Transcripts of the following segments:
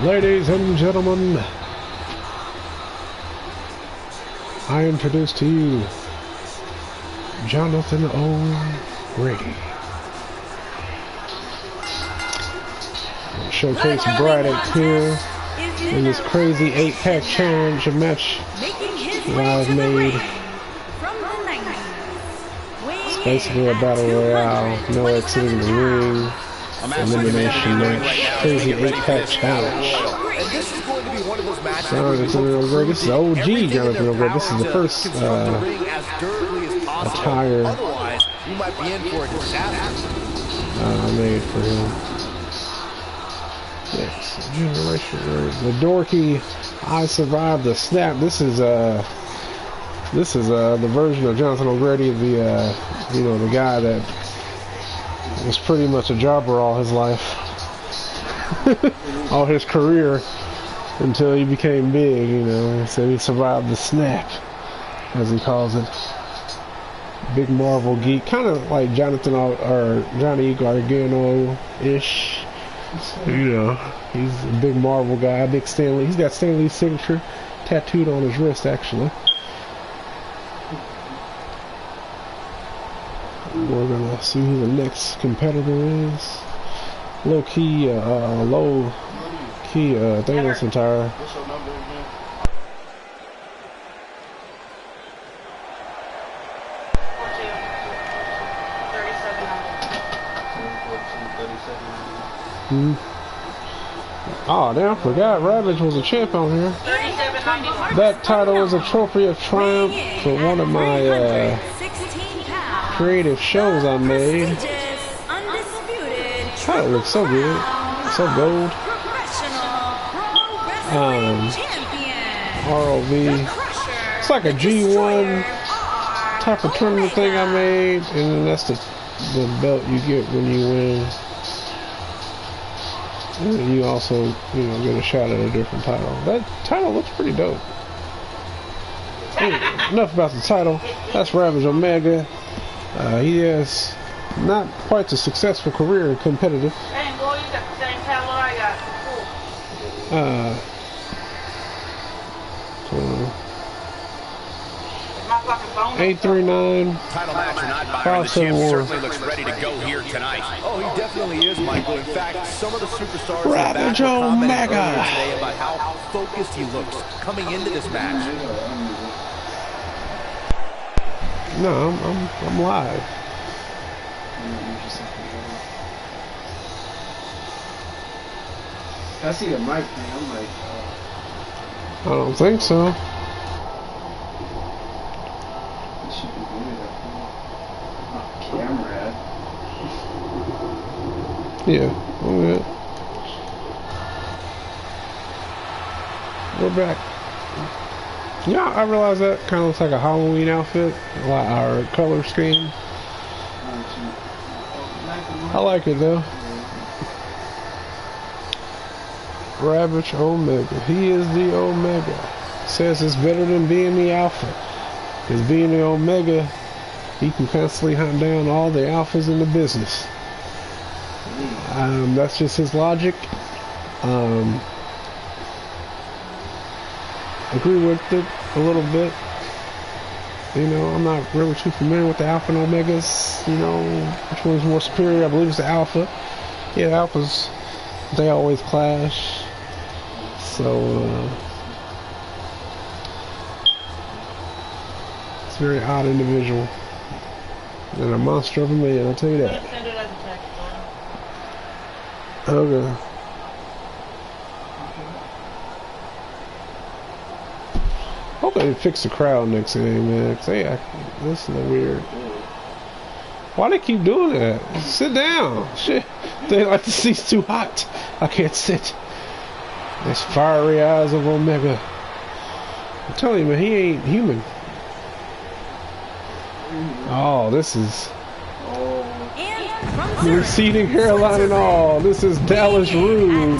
Ladies and gentlemen, I introduce to you Jonathan O'Grady. Showcase Braddock here in this crazy 8-pack challenge, a match that I've made. It's basically a battle royale, no exiting the ring, elimination match, crazy 8-pack challenge. Jonathan O'Grady, this is OG Jonathan O'Grady. This is the first attire I made for him. Yes, generation, the dorky. I survived the snap. This is the version of Jonathan O'Grady, the you know, the guy that was pretty much a jobber all his life, all his career, until he became big. You know, he said he survived the snap, as he calls it. Big Marvel geek, kind of like Jonathan or Johnny Gargano-ish. You know, he's a big Marvel guy, big Stan Lee. He's got Stan Lee's signature tattooed on his wrist, actually. We're gonna see who the next competitor is. Low key Thanos entire. Oh, damn, I forgot Ravage was a champ on here. That title is a trophy of triumph for one of my creative shows I made. Title looks so good, so gold. ROV. It's like a G1 type of tournament thing I made, and then that's the belt you get when you win. And you also, you know, get a shot at a different title. That title looks pretty dope. Anyway, enough about the title. That's Ravage Omega. He has not quite a successful career in competitive. Hey, boy, you got the same title I got. Cool. 839. Title match or not, Byron, the champ certainly looks ready to go here tonight. Oh, he definitely is, Michael. In fact, some of the superstars Ravage Omega today about how focused he looks coming into this match. No, I'm live. I see the mic, man. I'm like, I don't think so. camera. Yeah, I'm good. We're back. Yeah, I realize that kind of looks like a Halloween outfit, like our color scheme. I like it though. Ravage Omega. He is the Omega. Says it's better than being the Alpha. Because being the Omega, he can constantly hunt down all the alphas in the business. That's just his logic. Agree with it a little bit. You know, I'm not really too familiar with the Alpha and Omegas. You know, which one's more superior? I believe it's the Alpha. Yeah, the Alphas, they always clash. So, it's a very odd individual. And a monster of a man, I'll tell you that. Okay. Hope they fix the crowd next game, man. Cause this is weird. Why they keep doing that? Sit down. Shit. They like the seat's too hot. I can't sit. This fiery eyes of Omega. I'm telling you, man, he ain't human. Oh, this is receding hairline and all. This is Dallas Rude,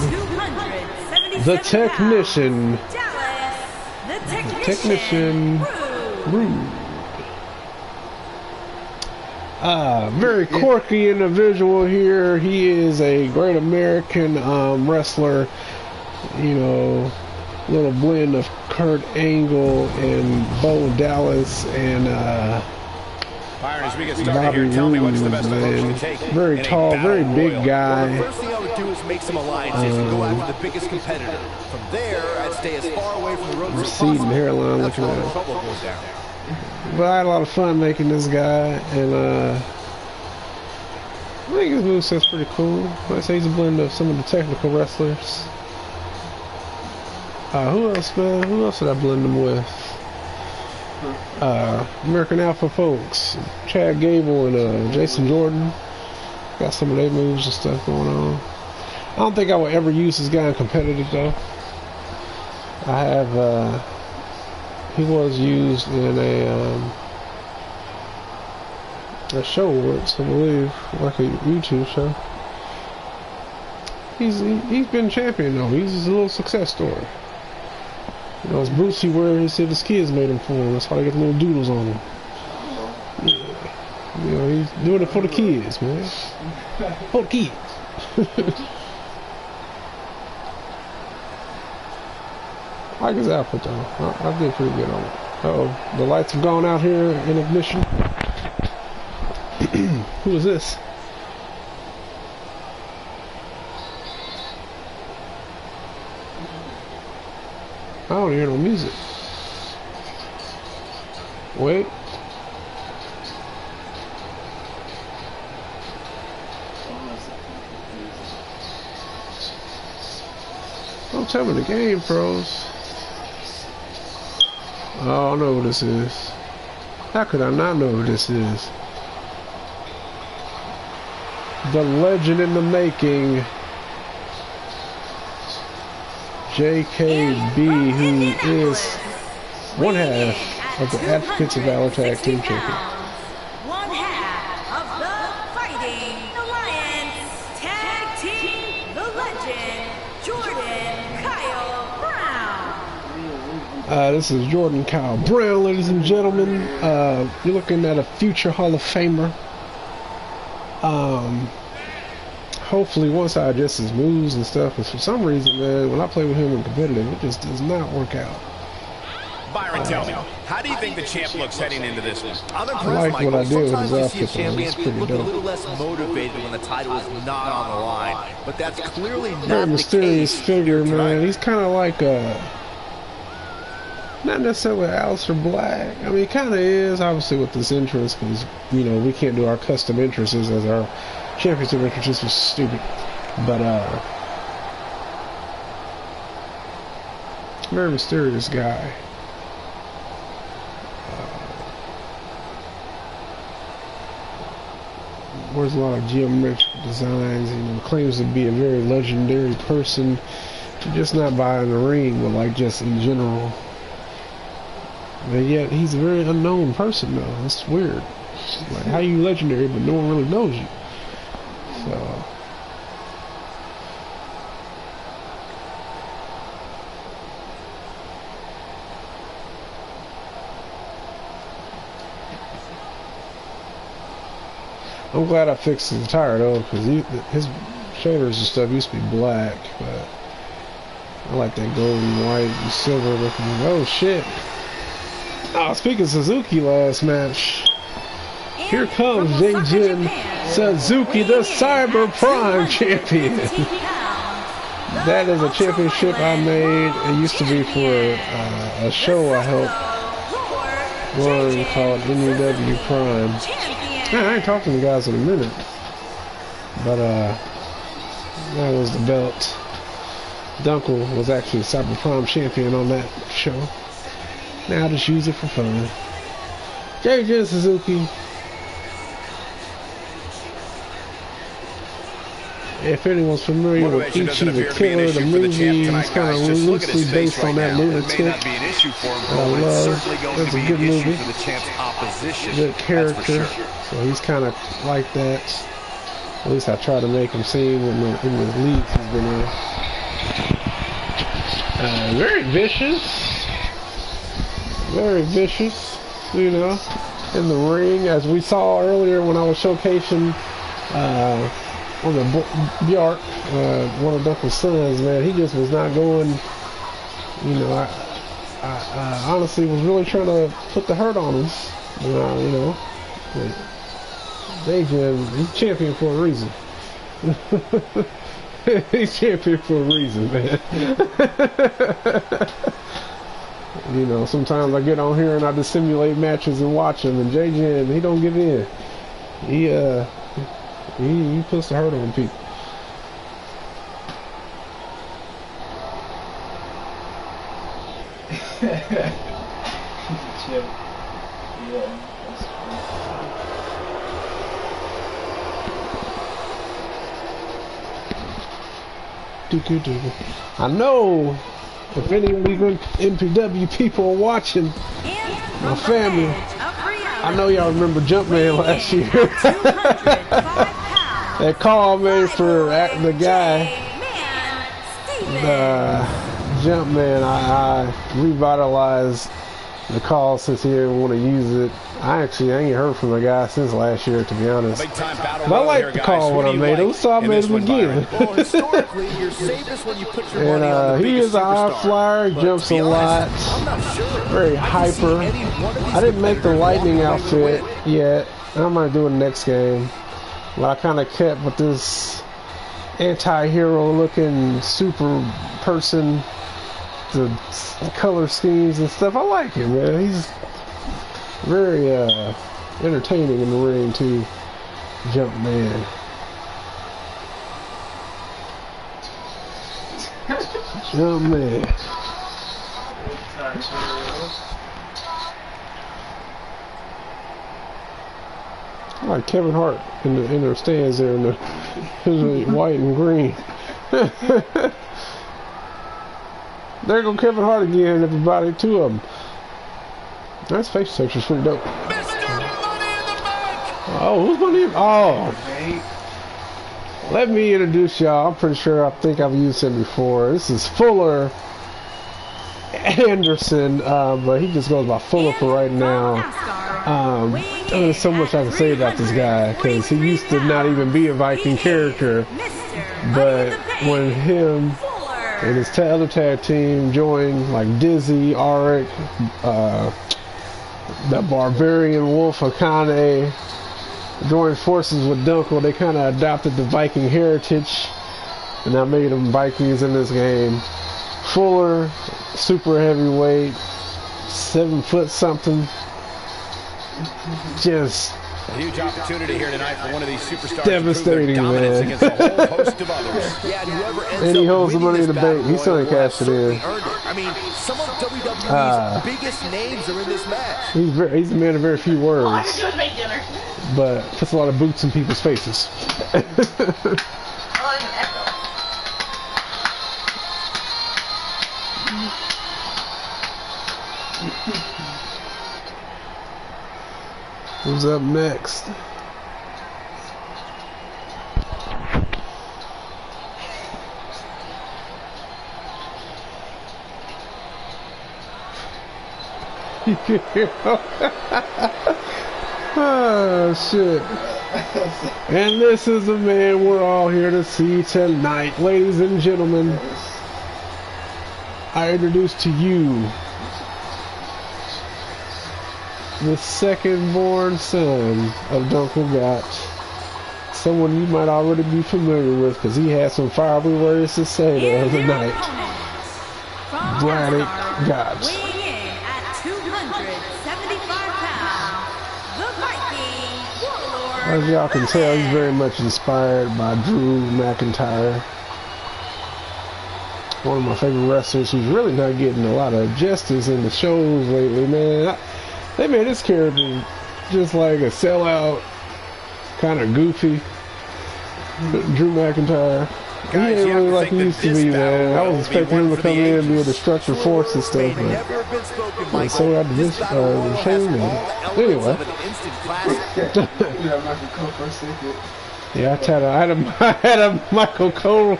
the technician. The technician. Rude. Very quirky individual here. He is a great American wrestler. You know, little blend of Kurt Angle and Bo Dallas and Byron, as we get started Bobby here, tell me what's the best approach man. to take. Very tall, very big guy. Well, the first thing I would do is make some alliances and go after the biggest competitor. From there, I'd stay as far away from the ropes as Receding possible. hairline, That's looking where at the it. trouble goes down. But I had a lot of fun making this guy, and I think his moveset's pretty cool. I'd say he's a blend of some of the technical wrestlers. Who else, man? Who else did I blend him with? American Alpha folks, Chad Gable and Jason Jordan. Got some of their moves and stuff going on. I don't think I would ever use this guy in competitive though. I have, he was used in a show once, I believe, like a YouTube show. He's been champion though. He's a little success story. You know, his boots he wears, his kids made them for him. That's why they get the little doodles on them. Yeah. You know, he's doing it for the kids, man. For the kids. I like his outfit though. I did pretty good on it. Uh-oh, the lights have gone out here in ignition. Who is this? I don't hear no music. Wait. Don't tell me the game froze. Oh, I know who this is. How could I not know who this is? The legend in the making, JKB, who is one half of the Advocates of Valor Tag Team Champion. One half of the Fighting Alliance Tag Team, the legend, Jordan Kyle Brown. This is Jordan Kyle Brown, ladies and gentlemen. You're looking at a future Hall of Famer. Hopefully once I adjust his moves and stuff, because for some reason, man, when I play with him in competitive, it just does not work out. Byron, tell me, how do you think the champ looks heading into this one? I'm impressed, I like Michael. what I did with his Sometimes you see a outfit, though. champion It's pretty look a dope. little less motivated when the title is not on the line, but that's clearly not Very the mysterious case figure, here man. tonight. He's kind of like not necessarily Aleister Black. I mean, he kind of is, obviously, with this entrance, because, you know, we can't do our custom entrances as our championship entrances was stupid. But, very mysterious guy. Wears a lot of geometric designs, you know, claims to be a very legendary person, just not by in the ring, but like just in general. But yet he's a very unknown person though. It's weird. Like, how you legendary but no one really knows you? So I'm glad I fixed his tire though, because his shoulders and stuff used to be black, but I like that gold and white and silver looking. Oh shit! Oh, speaking of Suzuki last match, here comes Jin Suzuki, the Cyber Prime champion. That is a championship I made. It used to be for a show I helped run called NEW Prime. Man, I ain't talked to the guys in a minute, but that was the belt. Dunkle was actually Cyber Prime champion on that show. Now I just use it for fun. Jin Suzuki. If anyone's familiar with Ichi the Killer, the movie, he's kind of loosely based on that lunatic. I love. It's a good movie. Good character. So he's kind of like that. At least I try to make him seem in the leagues he's been in. Very vicious. Very vicious. you know, in the ring, as we saw earlier when I was showcasing on the Bjark, one of Dunkle's sons. Man, he just was not going. You know, I honestly was really trying to put the hurt on him. You know, he's champion for a reason. He's champion for a reason, man. You know, sometimes I get on here and I just simulate matches and watch him, and JJ, he don't give in. He puts the hurt on people. I know if any of these MPW people are watching, my family, I know y'all remember Jumpman last year. That call made for the guy, the Jumpman. I revitalized the call since he didn't want to use it. I ain't heard from the guy since last year, to be honest. But I like the call when I made it, so I made him again. And he is a high flyer, jumps a lot, very hyper. I didn't make the lightning outfit yet. I might do it next game. But I kind of kept with this anti-hero looking super person, the color schemes and stuff. I like him, man. He's very entertaining in the ring too. Jumpman. Jumpman. I like Kevin Hart in their stands there in the white and green. There go Kevin Hart again, everybody, two of them. Nice face picture's pretty dope. Oh, who's Money in the Bank? Oh. Let me introduce y'all. I'm pretty sure I think I've used him before. This is Fuller Anderson, but he just goes by Fuller for right now. There's so much I can say about this guy, because he used to not even be a Viking character, but when him and his other tag team joined, like Dizzy, Arik, the Barbarian Wolf Akane, joined forces with Dunkle, they kind of adopted the Viking heritage, and I made them Vikings in this game. Fuller, super heavyweight, 7 foot something. Just a huge opportunity here tonight for one of these superstars. Devastating, man. Against a whole host of others. Yeah, and he holds the Money in the Bank. He's still ain't cashed it in. I mean, some of WWE's biggest names are in this match. He's a man of very few words, but puts a lot of boots in people's faces. Who's up next? Oh shit. And this is the man we're all here to see tonight. Ladies and gentlemen, I introduce to you the second-born son of Dunkle Gott. Someone you might already be familiar with, because he had some fiery words to say the other night. Braddock Gott. Weighing in at 275 pounds, the Viking Warlord. As y'all can tell, he's very much inspired by Drew McIntyre. One of my favorite wrestlers who's really not getting a lot of justice in the shows lately, man. They made this character just like a sellout, kind of goofy Drew McIntyre. He ain't really like he used to be, man. I was expecting him to come in and be a destructive force and stuff, but so got this shame. Anyway. Yeah, I had a Michael Cole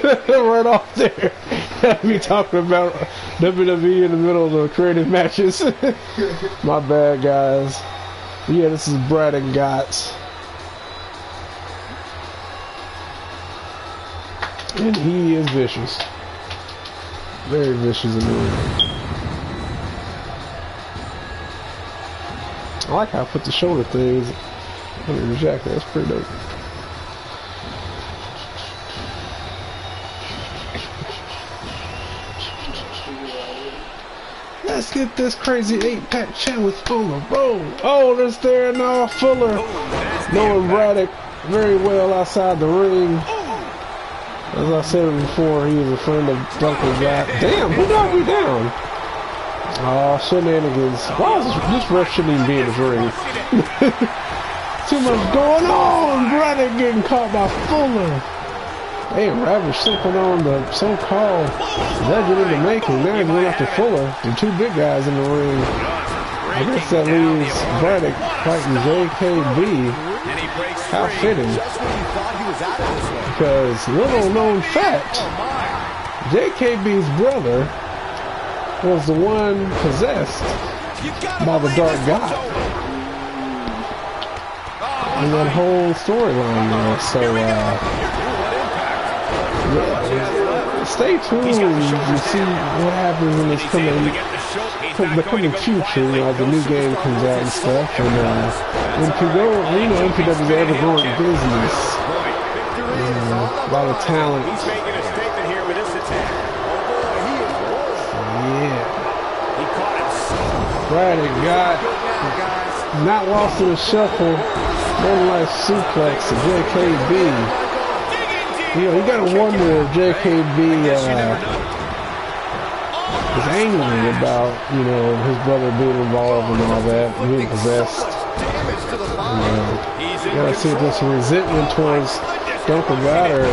right off there. Had me talking about WWE in the middle of the creative matches. My bad, guys. Yeah, this is Braddock Gott. And he is vicious. Very vicious in the ring. I like how I put the shoulder things under the jacket. That's pretty dope. Let's get this crazy 8-pack challenge on the road. Oh, there's there now Fuller. Knowing Braddock very well outside the ring. As I said before, he was a friend of Dunkle Gott. Damn, who got me down? Oh, shenanigans. Why is this ref shouldn't even be in his ring? Too much going on. Braddock getting caught by Fuller. Damn, Ravage something on the so-called legend in the making. Now he's going after Fuller. The two big guys in the ring. I guess that leaves Braddock fighting JKB. How fitting. Because little known fact, JKB's brother was the one possessed by the Dark God. And that whole storyline there. So, yeah, stay tuned to see what happens in this the coming future, you know, as the new game comes out and stuff. And MPW's ever growing business. A lot of talent. Yeah. Braddock Gott not lost in a shuffle. One life suplex to JKB. You know, you gotta wonder if JKB is angry about, you know, his brother being involved and all that, being possessed. You gotta see if there's some resentment towards Dunkle Gott or,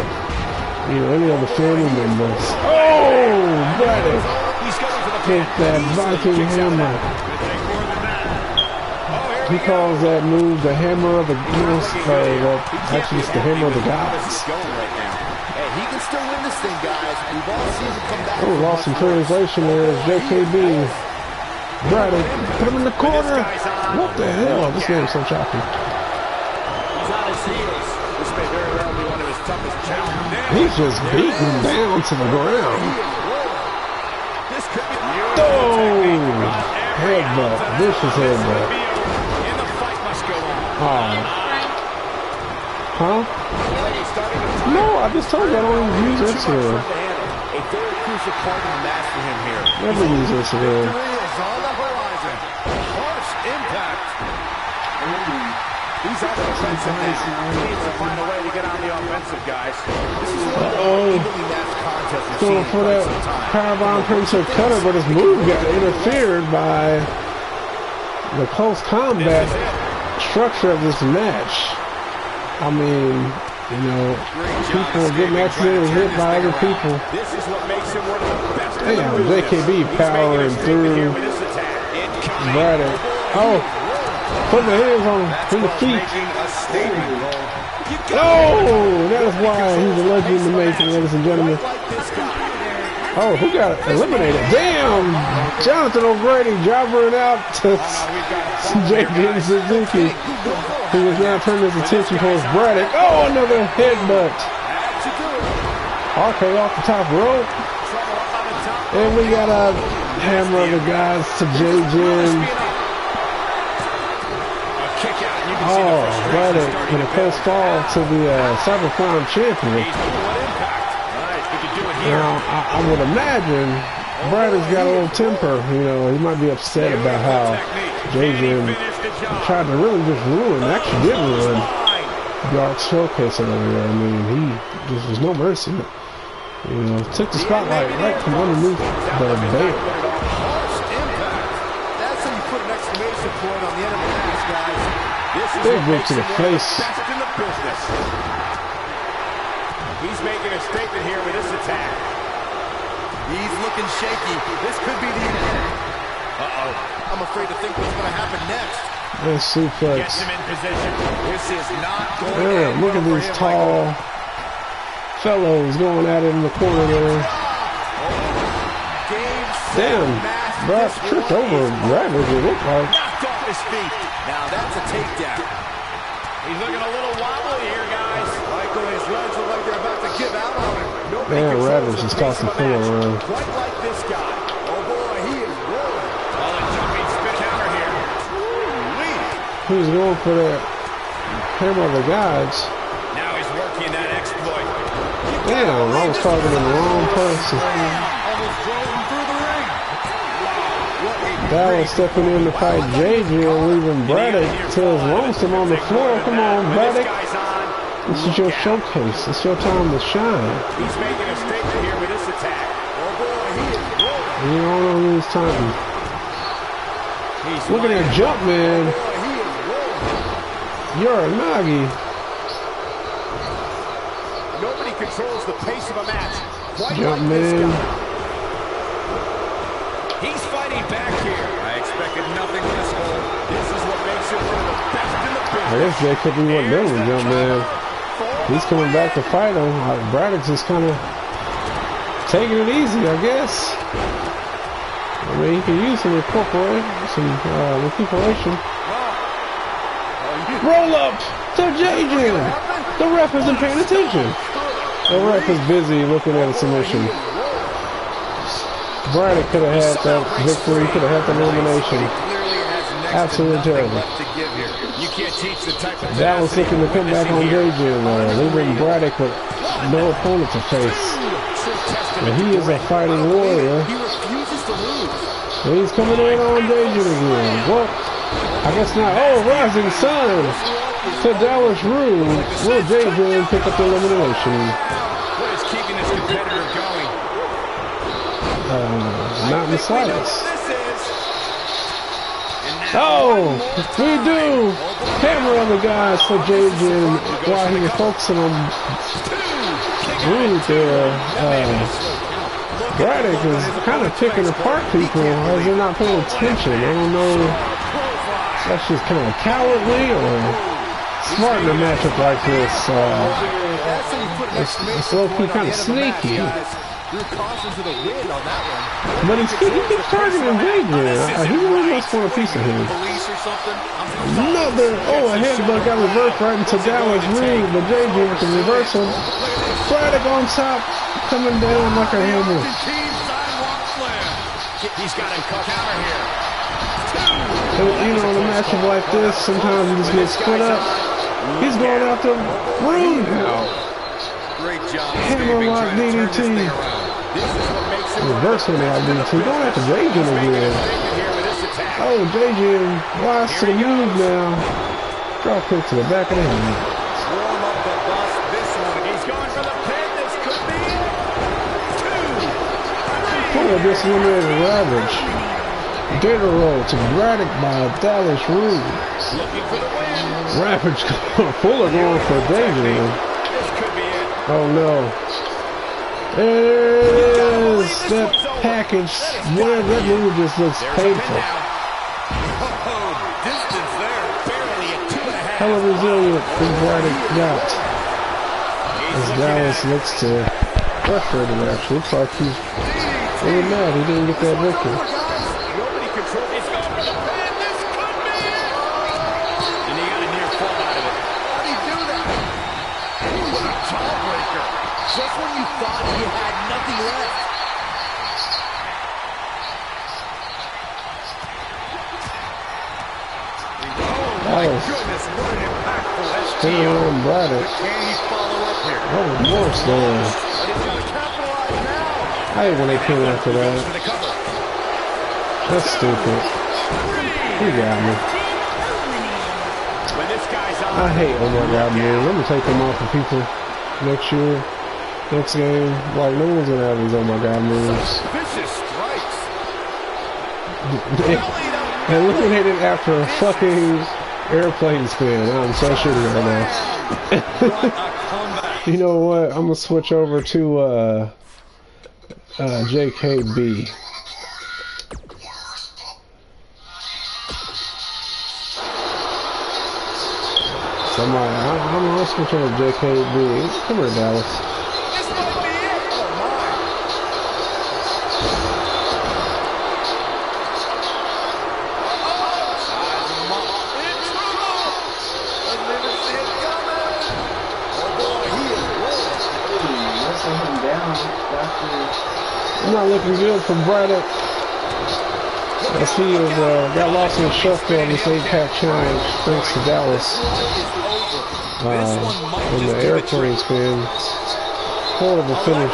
you know, any other family members. Oh, Braddock! Take that Viking hammer. He calls that move the hammer of the actually it's the hammer of the gods. He can still win this thing, guys. We've all seen him come back. Oh, lost some translation there. JKB. Braddock, put him in the corner. What the hell? This game's so choppy. He's on his heels. This may very well be one of his toughest challenges. He's just beating him down to the ground. This could be Headbutt. Vicious headbutt. Huh? No, I just told you I don't even use Instagram. A very crucial part of the match for him here. Never use Instagram. Is on the horizon. Harsh impact. He's on the offensive now. He needs to find a way to get on the offensive, guys. This is one of the evenly matched contests we've seen for that powerbomb Prince cutter, but his move got interfered by the close combat structure of this match. I mean, you know, people getting accidentally hit by other people. This is what makes him one of the best. Damn, JKB powering through Braddock. Oh, putting the hands on the feet. Oh, that is why he's a legend in the making, ladies and gentlemen. Oh, who got eliminated? Damn! Jonathan O'Grady jobbering out to JJ Suzuki, who is now turning his attention towards Braddock. Oh, another headbutt. RK off the top rope. And we got a hammer of the guys to JJ. Oh, Braddock in a close fall to the Cyberclown champion. Now, I would imagine Braddock's got a little temper. You know, he might be upset about how JJ tried to really just ruin, actually did ruin Braddock Showcase earlier. I mean, he just was no mercy. You know, took the spotlight right from underneath the veil. That's how you put an exclamation point on the end of the match, guys. Big boot to the face. He's making a statement here with this attack. He's looking shaky. This could be the end. Uh-oh. I'm afraid to think what's going to happen next. Nice suplex. Gets him in position. This is not going Damn, look at these tall fellows going at it in the corner there. Damn, Brock tripped over Ravage, it looked like. Knocked off his feet. Now that's a takedown. He's looking a little wobbly here, guys. Michael and his legs look like they're about to give out on him. Man, Ravage is tossing Fuller around. Quite like this guy. Oh boy, he is rolling. Oh, a jumping spin counter here. Who's going for that hammer of the gods? Now he's working that exploit. Damn, I was targeting the wrong person. Almost drove him through the ring. Dallas stepping in to fight JJ and leaving Braddock to his lonesome on the floor. Come on, Braddock. This is your showcase. It's your time to shine. He's making a statement here with this attack. Oh boy, he is rolling. You don't know who's time. Look at that jump, man. You're a Nagi. Nobody controls the pace of a match. Jump, man. He's fighting back here. I expected nothing less. This is what makes him one of the best in the business. I guess Jay could be what doing with Jump, man. He's coming back to fight him. Braddock's just kind of taking it easy, I guess. I mean, he can use some recuperation. Roll up to JJ. The ref isn't paying attention. The ref is busy looking at a submission. Braddock could have had that victory, could have had the elimination. Absolutely terrible. Dallas looking to come back on JJ, leaving Braddock with no opponent to face. And he is a fighting warrior. And he's coming in on JJ again. Well, I guess not. Oh, Rising Sun to Dallas Rude. Will JJ pick up the elimination? What is keeping this competitor going? Not in the slightest. Oh, we do. Hammer on the guys for JJ while he was focusing on Rude there. Braddock is kind of picking apart people as they're not paying attention. I don't know. That's just kind of cowardly or smart in a matchup like this. It's low-key kind of sneaky. But he keeps targeting JJ. He really must want a piece of him. Another, a headbutt got reversed right into Dallas Reed, but JJ with the reversal. Braddock on top, coming down like a hammer. He's got him counter here. You know, in a matchup like this, sometimes you just get split up. He's going after Rude now. Great job. Hammer lock DDT. Reversing that DDT. Going after JJ again. Oh, JJ wise to the move now. Drop kick to the back of the head. Warm up the bus. This one. He's going for the pin. This could be it. 2, 3. Fuller just eliminated Ravage. Data roll to Braddock by Dallas Rude. Looking for the win. Ravage Fuller going for JJ. This could be it. Oh no. There's that package. Yeah, that move just looks painful. Distance there. Barely at 2.5. Hell of resilient is Braddock got. As Dallas looks to frustrated actually. Looks like he's really mad he didn't get that victory. Nobody controls. He's going for the pin. This could be it. And he got a near fall out of it. How did he do that? What a jawbreaker. Just when you thought he had nothing left. Dallas spinning around Braddock. Can he follow up here? Oh, more stand. But he's going to capitalize now. I hate when they came after that. That's stupid. He got me. When this guy's on, I hate oh my god man. Let me take them off for people next year. Next game. Like no one's gonna have these oh my god moves. vicious strikes. Eliminated after a fucking airplane spin. I'm so shitty right now. You know what? I'm gonna switch over to I'm listening to the JKB. Come here, Dallas. This might be it. Oh, my. Sizing him up. In trouble. Didn't see it coming. Oh, boy, he is rolling. Wrestling him down. Doctor. Not looking good from Braddock. As he got lost in the shuffle on this 8-pack challenge thanks to Dallas. In the airplane spin. Horrible finish.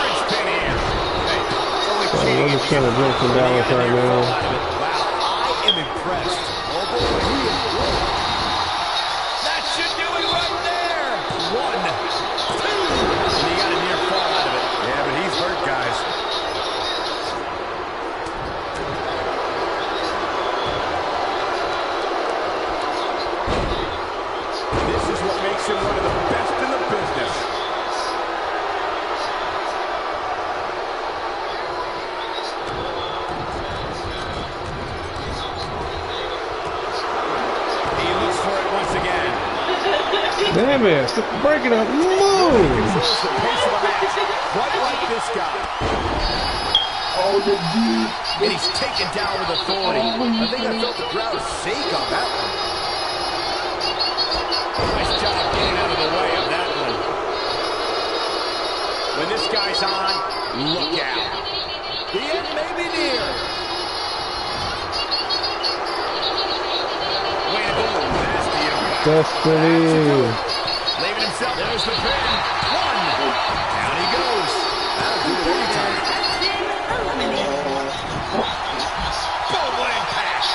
So I'm just trying to drink from Dallas right now. I am impressed. Oh boy, he is good. That should do it right there. 1, 2. And he got a near fall out of it. Yeah, but he's hurt, guys. This is what makes him one of the best in the business. He looks for it once again. Damn it, break it up, move! Controls the pace of the match, quite like this guy. Oh, the dude. And he's taken down with authority. I think I felt the crowd shake on that one. Nice job getting out of the way of that one. When this guy's on, look out. The end may be near. Way to go, nasty impact. Destiny. Leaving himself. There's the pin. 1. Down he goes. That'll do it every time. Boom, impact.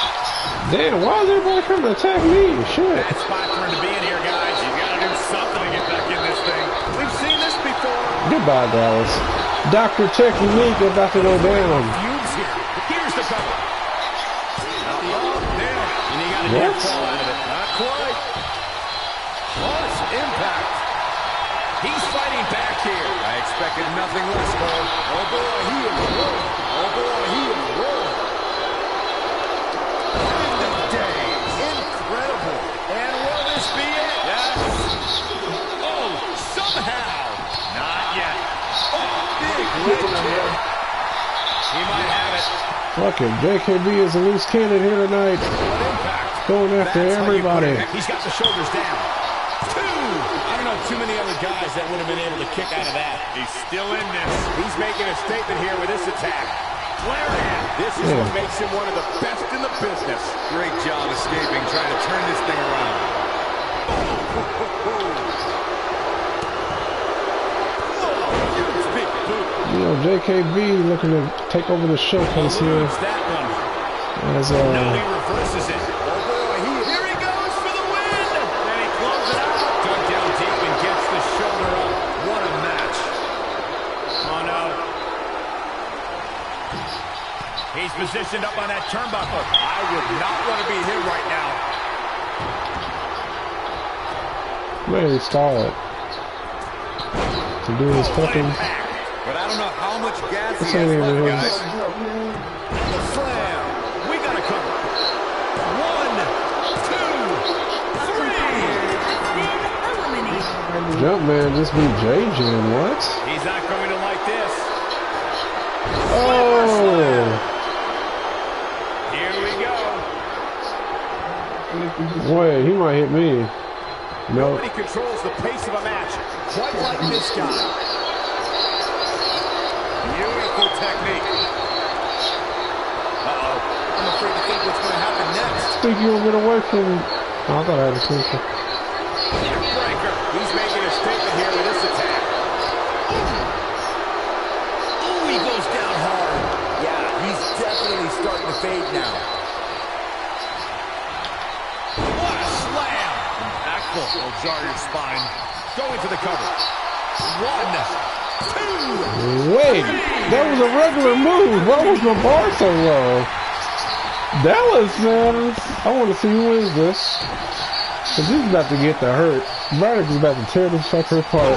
Damn, why is everybody coming to attack me? Shit. Bad spot for him to be in here, guys. You got to do something to get back in this thing. We've seen this before. Goodbye, Dallas. Dr. Technique about to go down. Fumes here. Here's the cover. Up, down. And you got a near fall out of it. Not quite. Plus impact. He's fighting back here. I expected nothing less, Cole. Oh, boy, he is rolling. Oh, boy, he is rolling. End of days. Incredible. And will this be it? Yes. Oh, somehow. Not yet. Oh, big leg kick. He might have it. Fuck it, JKB is a loose cannon here tonight. What impact? Going after That's how you put everybody. it. He's got the shoulders down. 2. I don't know too many other guys that would have been able to kick out of that. He's still in this. He's making a statement here with this attack. This is what makes him one of the best in the business. Great job escaping, trying to turn this thing around. You know, JKB looking to take over the showcase here. That one. As No, he reverses it. Oh boy, here he goes for the win. And he closes it out. Dug down deep and gets the shoulder up. What a match. Oh no. He's positioned up on that turnbuckle. I would not want to be him right now. maybe stall it. To do his fucking. But I don't know how much gas This he has ain't even left, his. guys. The slam. We got to cover. 1, 2, 3. Jumpman just be JJing, what? He's not going to like this. Oh! Here we go. Wait, he might hit me. Nope. Nobody controls the pace of a match quite like this guy. Beautiful technique. Uh-oh. I'm afraid to think what's going to happen next. I think you'll get away from. Oh, I thought I had a sneaker. Breaker. He's making a statement here with this attack. Ooh, he goes down hard. Yeah, he's definitely starting to fade now. What a slam. Impactful. Will jar your spine. Going for the cover. 1, 2. Wait, that was a regular move. Why was my bar so low? Dallas, man. I want to see who wins this. Because he's about to get the hurt. Braddock is about to tear this fucker apart.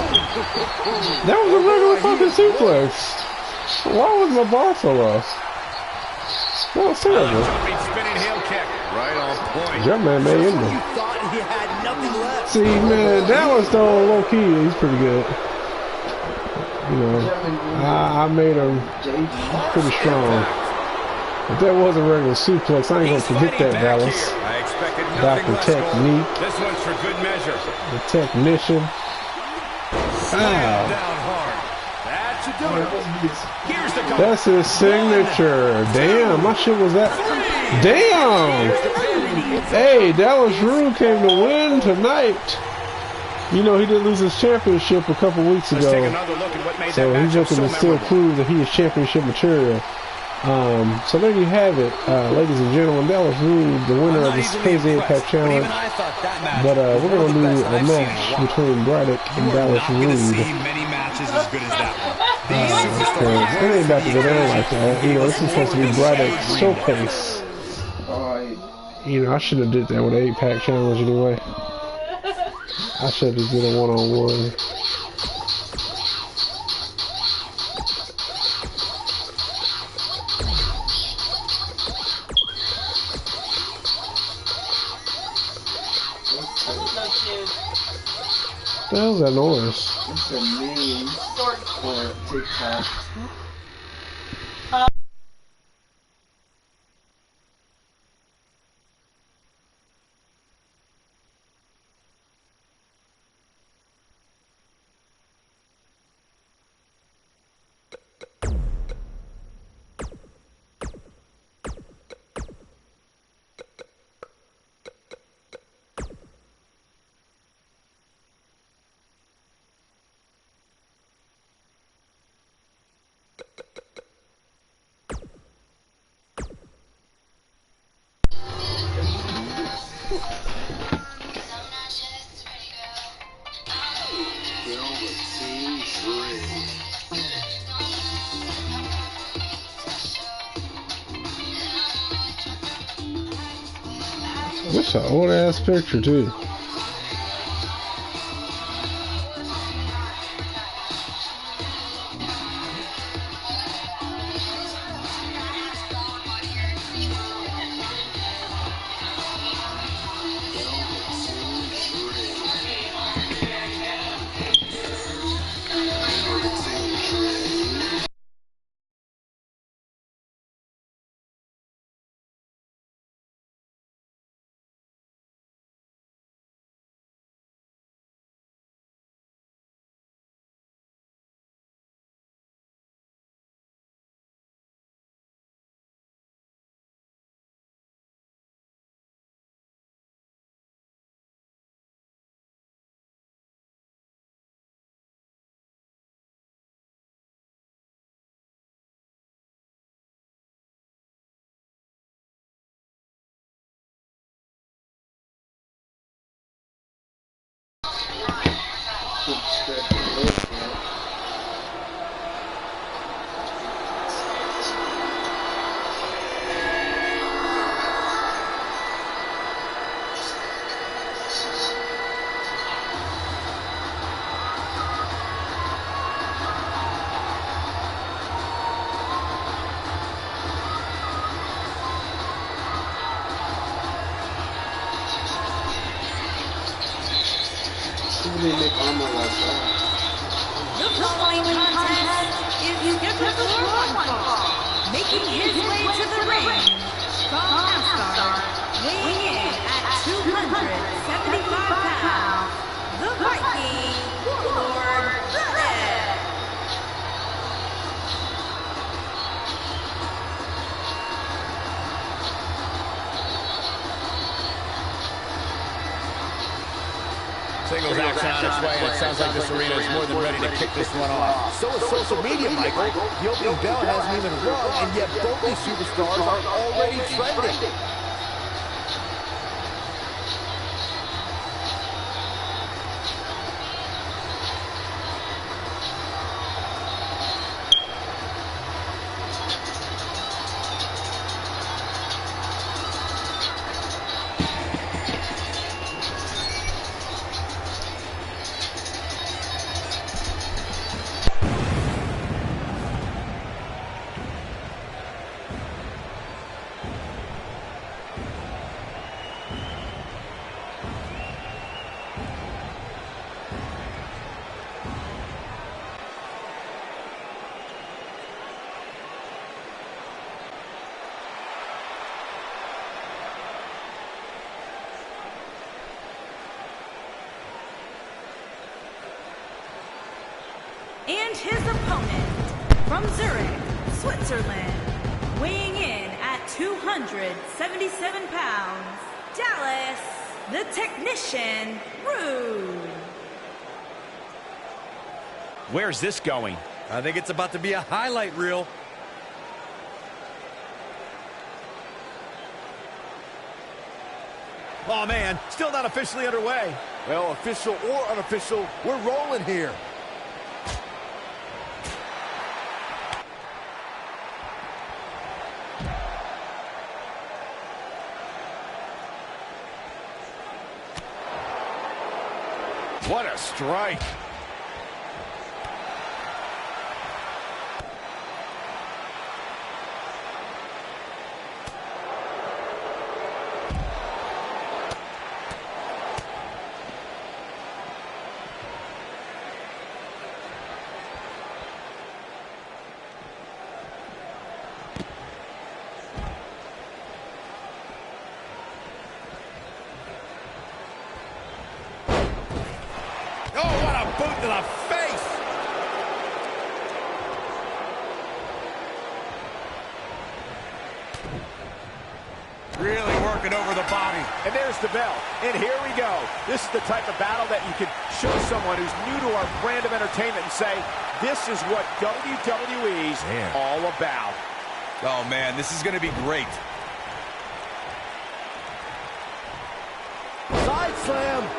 That was a regular fucking suplex. Why was my bar so low? That was terrible. Jumping, spinning heel kick. Right on point. Jumpman may end him. You thought he had nothing left. See, man, Dallas though, low key, he's pretty good. You know, I made him pretty strong. If that was a regular suplex, I ain't gonna forget that, Dallas. Dr. Technique. This one's for good measure. The technician. Wow. That should do it. Here's the cover. That's his signature. Damn, my shit was that. Damn. Hey, Dallas Rude came to win tonight. You know, he did lose his championship a couple weeks ago. So he's looking to still prove that he is championship material. So there you have it, ladies and gentlemen. Dallas Rude, the winner of this Crazy 8-Pack Challenge. But we're going to do a match between Braddock and Dallas Rude. Many matches as good as that one. It ain't about to go down like that. You know, this is supposed to be Braddock Showcase. You know, I should have did that with an 8-Pack Challenge anyway. I should have did a one-on-one. What the hell's that noise? It's a meme on TikTok. That's an old ass picture too. The following contest is scheduled for one fall. Making his way to the ring from NASCAR, weighing in at 275 pounds, the Viking Warlord Braddock. Singles action on its way, and it sounds like this arena is more than ready to kick this one off. So is social media, Michael. The opening bell hasn't even rung, and yet both these superstars are already trending. And his opponent from Zurich, Switzerland, weighing in at 277 pounds, Dallas, the Technician, Rude. Where's this going? I think it's about to be a highlight reel. Oh, man, still not officially underway. Well, official or unofficial, we're rolling here. What a strike. Boot to the face. Really working over the body. And there's the bell. And here we go. This is the type of battle that you can show someone who's new to our brand of entertainment and say, this is what WWE's all about. Oh, man, this is going to be great. Side slam.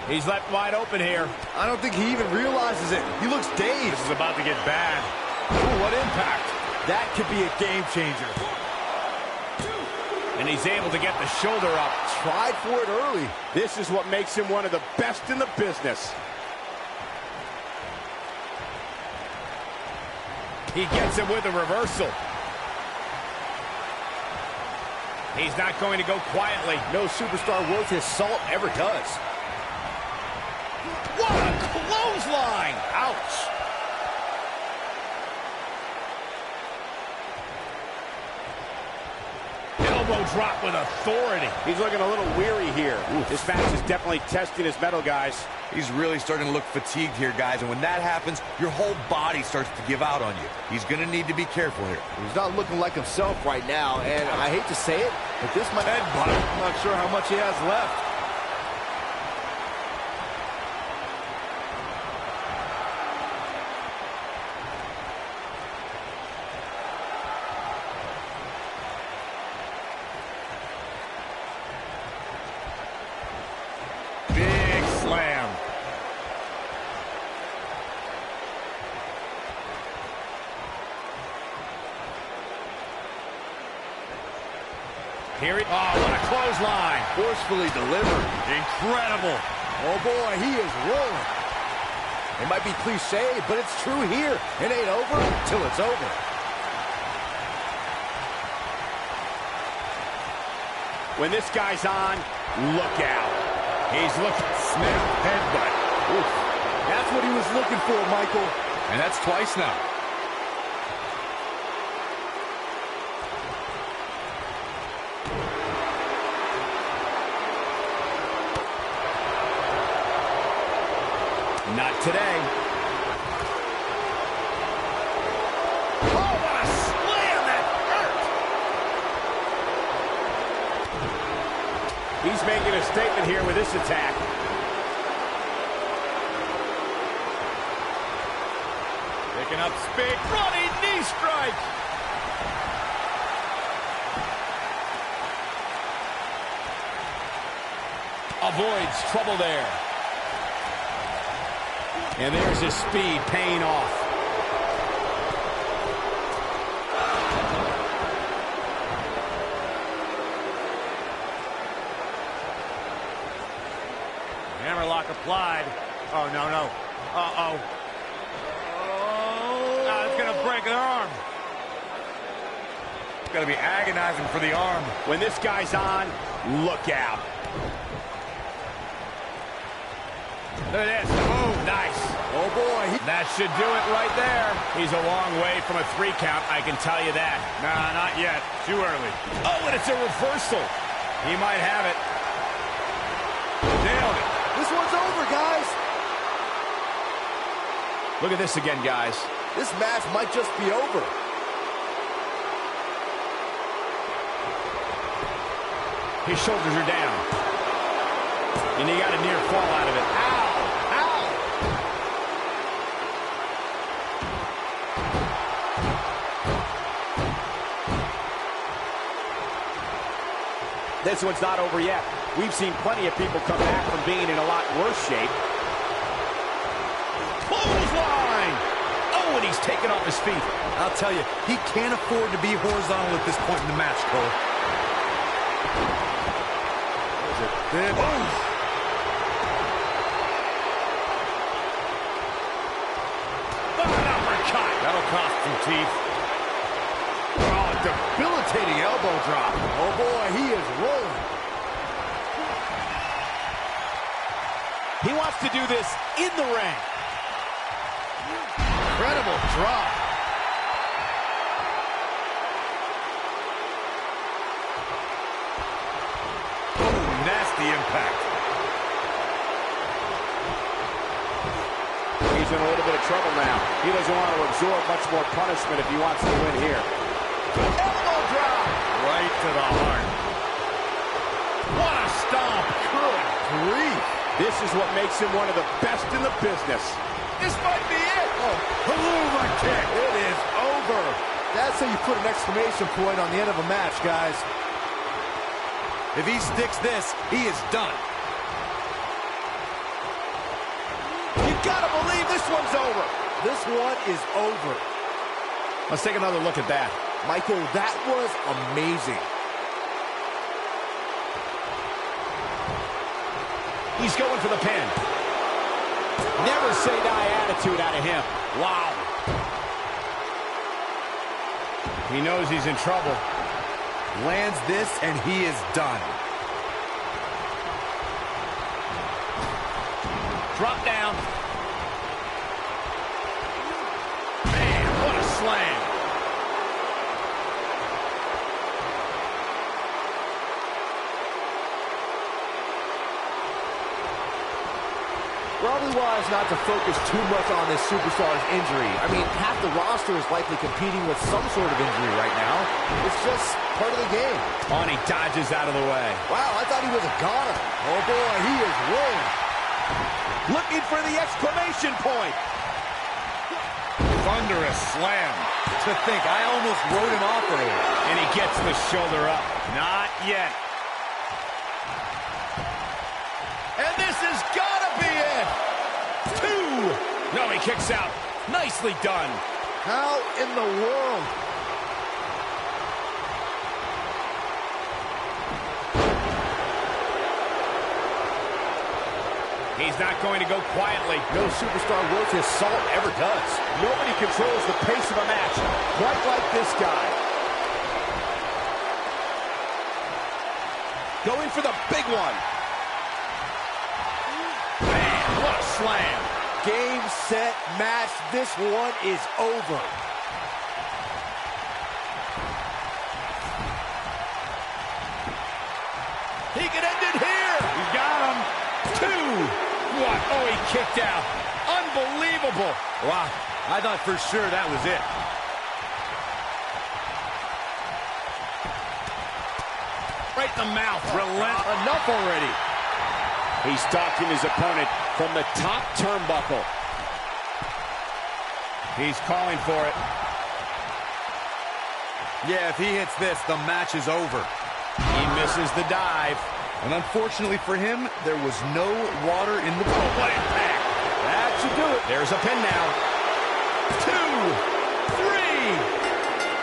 He's left wide open here. I don't think he even realizes it. He looks dazed. This is about to get bad. Ooh, what impact. That could be a game changer. And he's able to get the shoulder up. Tried for it early. This is what makes him one of the best in the business. He gets him with a reversal. He's not going to go quietly. No superstar worth his salt ever does. What a clothesline! Ouch! Elbow drop with authority. He's looking a little weary here. This match is definitely testing his mettle, guys. He's really starting to look fatigued here, guys. And when that happens, your whole body starts to give out on you. He's going to need to be careful here. He's not looking like himself right now, and I hate to say it, but this might... I'm not sure how much he has left. Big slam. Here he... Oh, what a clothesline. Forcefully delivered. Incredible. Oh, boy, he is rolling. It might be cliche, but it's true here. It ain't over till it's over. When this guy's on, look out. He's looking... Snap headbutt. Oof. That's what he was looking for, Michael. And that's twice now. Not today. Oh, what a slam! That hurt! He's making a statement here with this attack. Picking up speed. Running knee strike! Avoids trouble there. And there's his speed paying off. Hammerlock applied. Oh, no, no. Uh-oh. Oh, it's going to break an arm. It's got to be agonizing for the arm. When this guy's on, look out. Look at this. Oh, nice. Oh, boy. That should do it right there. He's a long way from a 3 count, I can tell you that. Nah, not yet. Too early. Oh, and it's a reversal. He might have it. Nailed it. This one's over, guys. Look at this again, guys. This match might just be over. His shoulders are down. And he got a near fall out of it. Ow! Ow! This one's not over yet. We've seen plenty of people come back from being in a lot worse shape. Clothesline! Oh, and he's taken off his feet. I'll tell you, he can't afford to be horizontal at this point in the match, Cole. That'll cost some teeth. Oh, a debilitating elbow drop. Oh, boy, he is rolling. He wants to do this in the ring. Incredible drop. Oh, nasty impact. He's in a little bit of trouble now. He doesn't want to absorb much more punishment if he wants to win here. Elbow drop! Right to the heart. What a stomp. Good grief. This is what makes him one of the best in the business. This might be it. Oh, Helluva kick. It is over. That's how you put an exclamation point on the end of a match, guys. If he sticks this, he is done. You gotta believe this one's over. This one is over. Let's take another look at that. Michael, that was amazing. He's going for the pin. Never say die attitude out of him. Wow. He knows he's in trouble. Lands this, and he is done. Drop down. Man, what a slam. Probably wise not to focus too much on this superstar's injury. I mean, half the roster is likely competing with some sort of injury right now. It's just part of the game. Oh, and he dodges out of the way. Wow, I thought he was a goner. Oh, boy, he is rolling. Looking for the exclamation point. Thunderous slam. To think, I almost wrote him off earlier. And he gets the shoulder up. Not yet. And this has got to be it. 2. No, he kicks out. Nicely done. How in the world? He's not going to go quietly. No superstar worth his salt ever does. Nobody controls the pace of a match quite like this guy. Going for the big one. Man, what a slam. Game, set, match. This one is over. He can end it here. He's got him. 2. What? Oh, he kicked out. Unbelievable. Wow, I thought for sure that was it. Right in the mouth. Relent. Enough already. He's stalking his opponent from the top turnbuckle. He's calling for it. Yeah, if he hits this, the match is over. He misses the dive. And unfortunately for him, there was no water in the bowl. What impact. That should do it. There's a pin now. 2,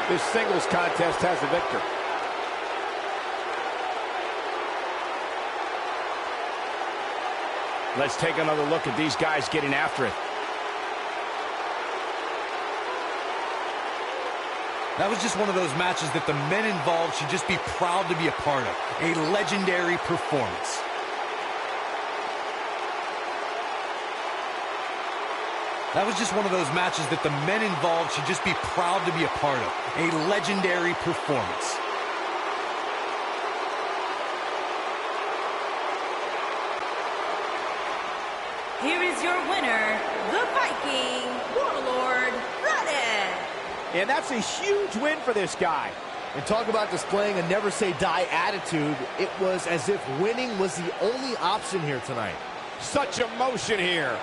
3. This singles contest has a victor. Let's take another look at these guys getting after it. That was just one of those matches that the men involved should just be proud to be a part of. A legendary performance. That was just one of those matches that the men involved should just be proud to be a part of. A legendary performance. Here is your winner, the Viking Warlord Braddock. And that's a huge win for this guy. And talk about displaying a never-say-die attitude. It was as if winning was the only option here tonight. Such emotion here.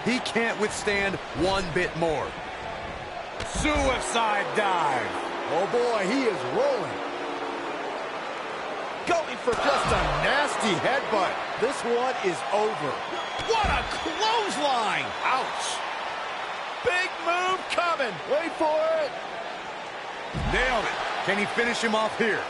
He can't withstand one bit more. Suicide dive. Oh boy, he is rolling. Going for just a nasty headbutt. This one is over. What a clothesline. Ouch. Big move coming. Wait for it. Nailed it. Can he finish him off here?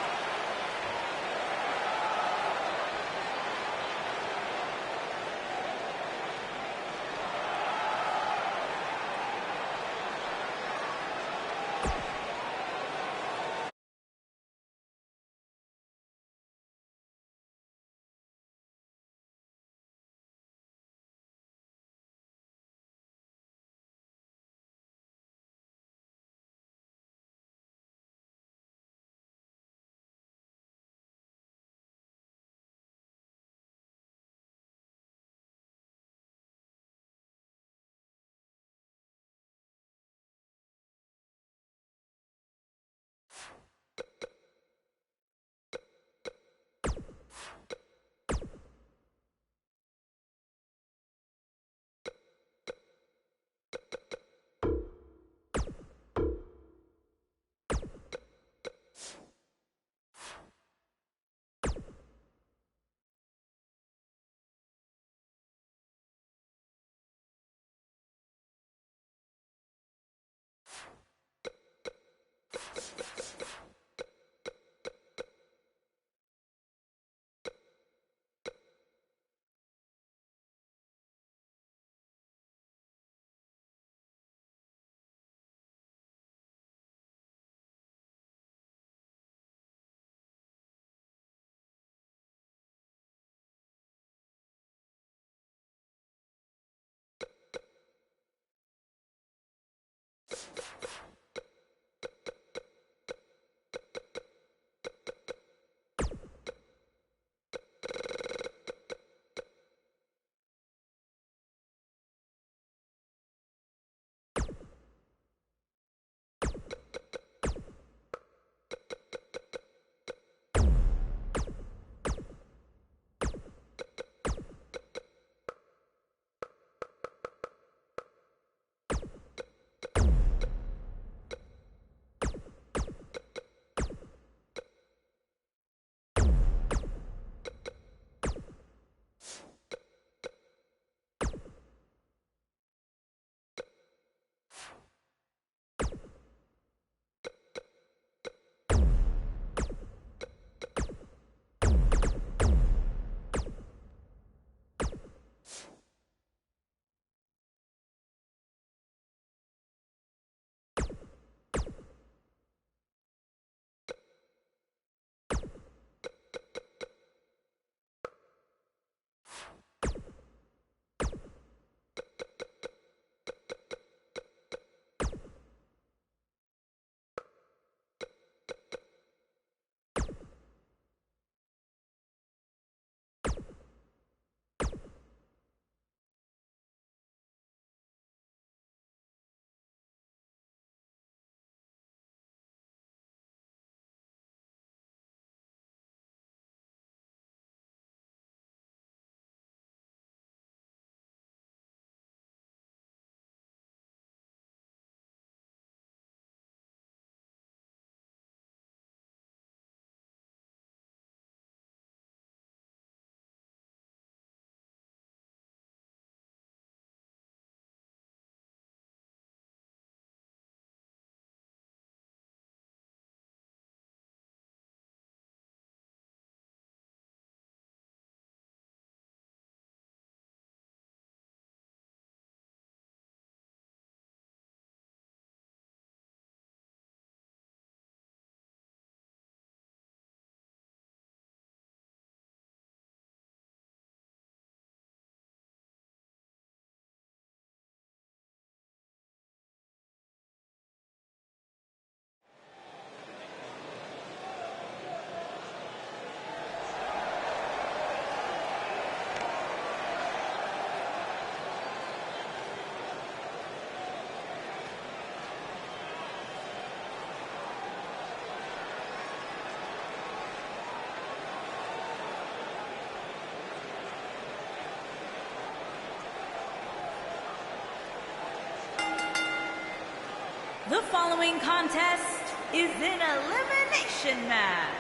The following contest is an elimination match.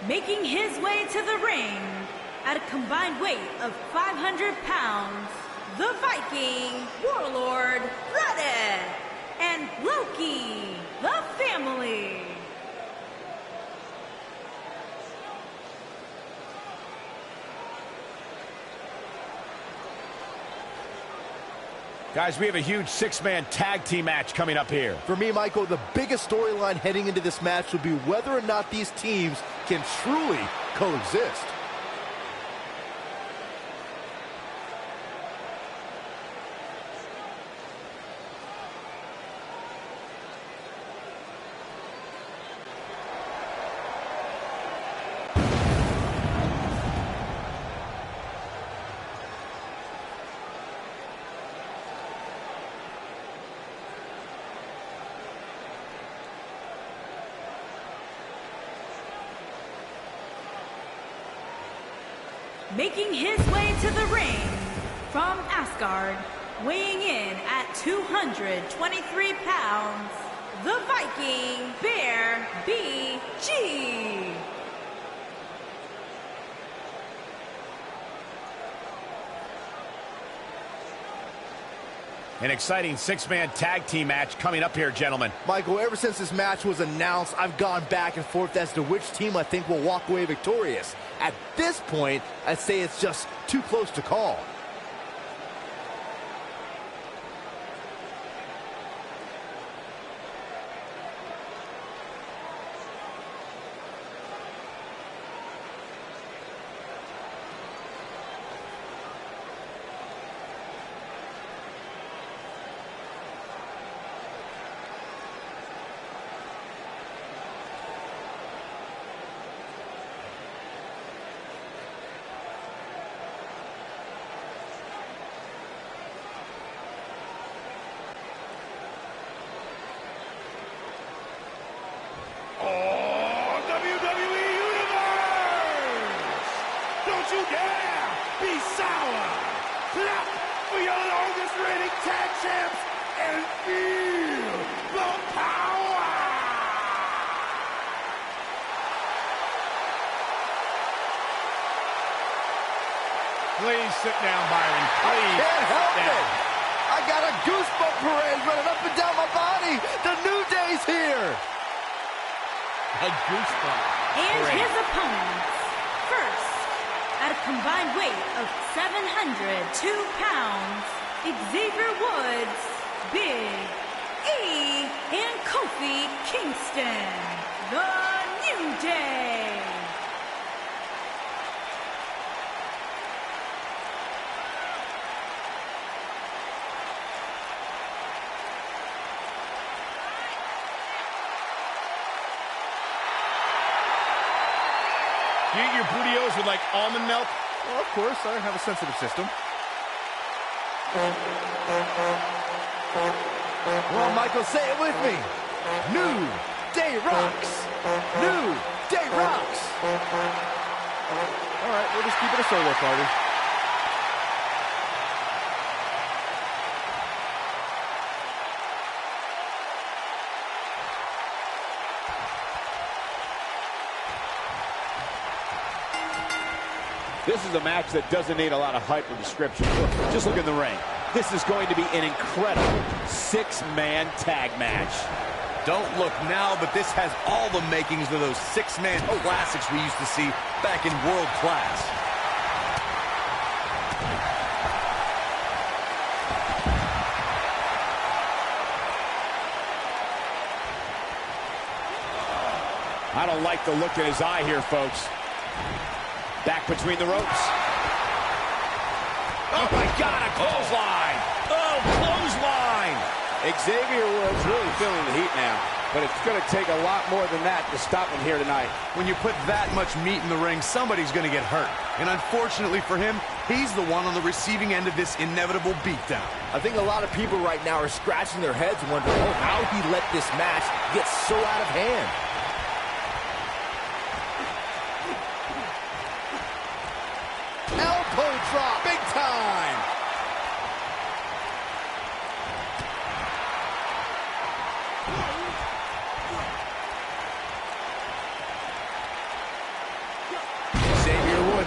Making his way to the ring at a combined weight of 500 pounds, the Viking Warlord Braddock and Loki, the family. Guys, we have a huge six-man tag team match coming up here. For me, Michael, the biggest storyline heading into this match will be whether or not these teams can truly coexist. Making his way to the ring from Asgard, weighing in at 223 pounds, the Viking Bear BG. An exciting six-man tag team match coming up here, gentlemen. Michael, ever since this match was announced, I've gone back and forth as to which team I think will walk away victorious. At this point, I'd say it's just too close to call. Don't you dare be sour! Clap for your longest reigning tag champs and feel the power! Please sit down, Byron. Please. Can't help sit down. it. I got a goosebump parade running up and down my body. The New Day's here. A goosebump. And parade. his opponents, first, at a combined weight of 702 pounds, Xavier Woods, Big E, and Kofi Kingston, the New Day. Do you eat your burritos with, like, almond milk? Well, of course, I have a sensitive system. Well, Michael, say it with me. New Day rocks. New Day rocks. All right, we'll just keep it a solo party. This is a match that doesn't need a lot of hype or description. Just look in the ring. This is going to be an incredible six-man tag match. Don't look now, but this has all the makings of those six-man classics we used to see back in World Class. I don't like the look in his eye here, folks. Back between the ropes. Oh, my God, a clothesline. Oh, clothesline. Xavier Woods really feeling the heat now, but it's going to take a lot more than that to stop him here tonight. When you put that much meat in the ring, somebody's going to get hurt. And unfortunately for him, he's the one on the receiving end of this inevitable beatdown. I think a lot of people right now are scratching their heads wondering how he let this match get so out of hand. Elbow drop, big time.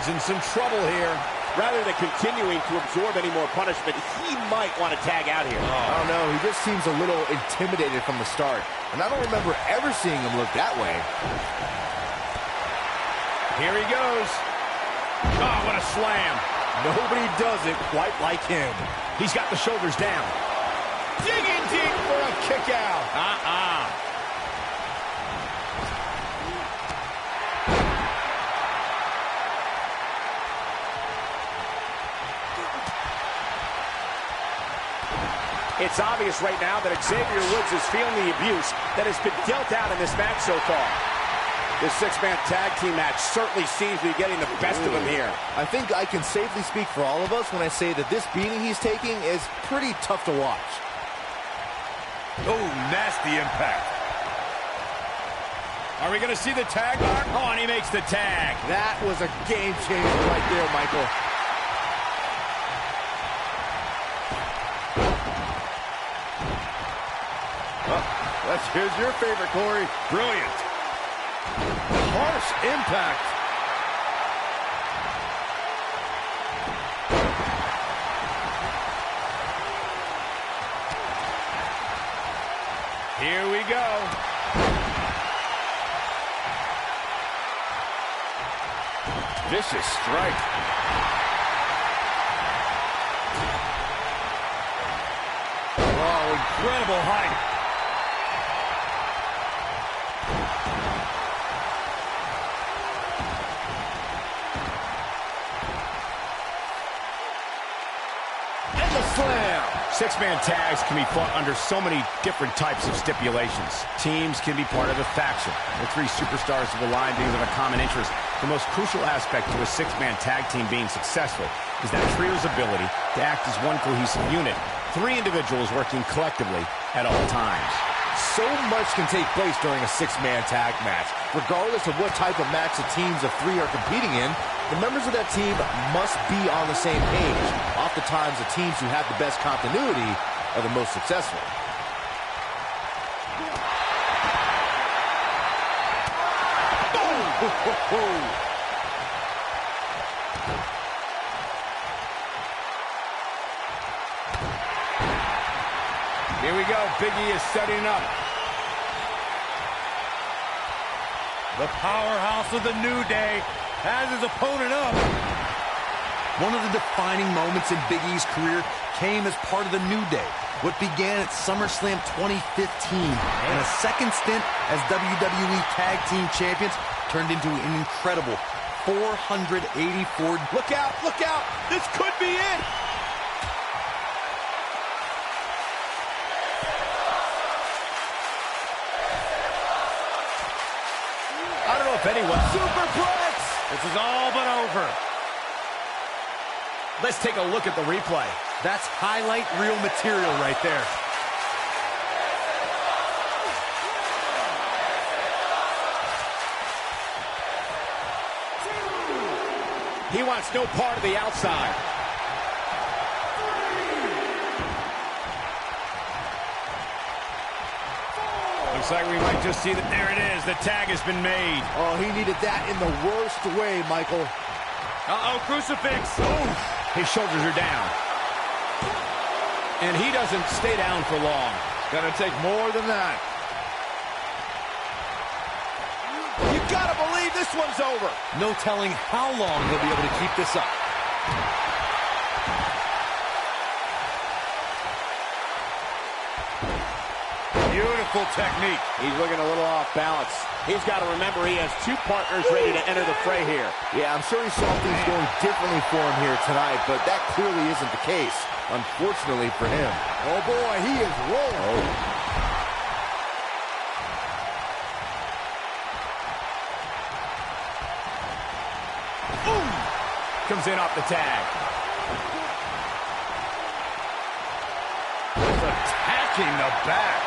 Woods in some trouble here. Rather than continuing to absorb any more punishment, he might want to tag out here. I don't know. He just seems a little intimidated from the start. And I don't remember ever seeing him look that way. Here he goes. Oh, what a slam. Nobody does it quite like him. He's got the shoulders down. Digging deep for a kick out. It's obvious right now that Xavier Woods is feeling the abuse that has been dealt out in this match so far. This six-man tag team match certainly seems to be getting the best of him here. I think I can safely speak for all of us when I say that this beating he's taking is pretty tough to watch. Oh, nasty impact. Are we going to see the tag mark? Oh, and he makes the tag. That was a game changer right there, Michael. Here's your favorite, Corey. Brilliant. Harsh impact. Here we go. Vicious strike. Oh, incredible height. Slam. Six-man tags can be fought under so many different types of stipulations. Teams can be part of a faction. The three superstars have aligned because of a common interest. The most crucial aspect to a six-man tag team being successful is that trio's ability to act as one cohesive unit. Three individuals working collectively at all times. So much can take place during a six-man tag match. Regardless of what type of match the teams of three are competing in, the members of that team must be on the same page. Oftentimes, the teams who have the best continuity are the most successful. Here we go. Big E is setting up. The powerhouse of the New Day has his opponent up. One of the defining moments in Big E's career came as part of the New Day. What began at SummerSlam 2015 and a second stint as WWE Tag Team Champions turned into an incredible 484. Look out, look out. This could be it. I don't know if anyone... Superplex. This is all but over. Let's take a look at the replay. That's highlight reel material right there. He wants no part of the outside. Looks like we might just see that. There it is. The tag has been made. Oh, he needed that in the worst way, Michael. Uh-oh, crucifix. Ooh. His shoulders are down. And he doesn't stay down for long. Gonna take more than that. You gotta believe this one's over. No telling how long he'll be able to keep this up. Beautiful technique. He's looking a little off balance. He's got to remember he has two partners ready to enter the fray here. Yeah, I'm sure he saw things going differently for him here tonight, but that clearly isn't the case, unfortunately for him. Oh, boy, he is rolling. Ooh. Comes in off the tag. Attacking the back.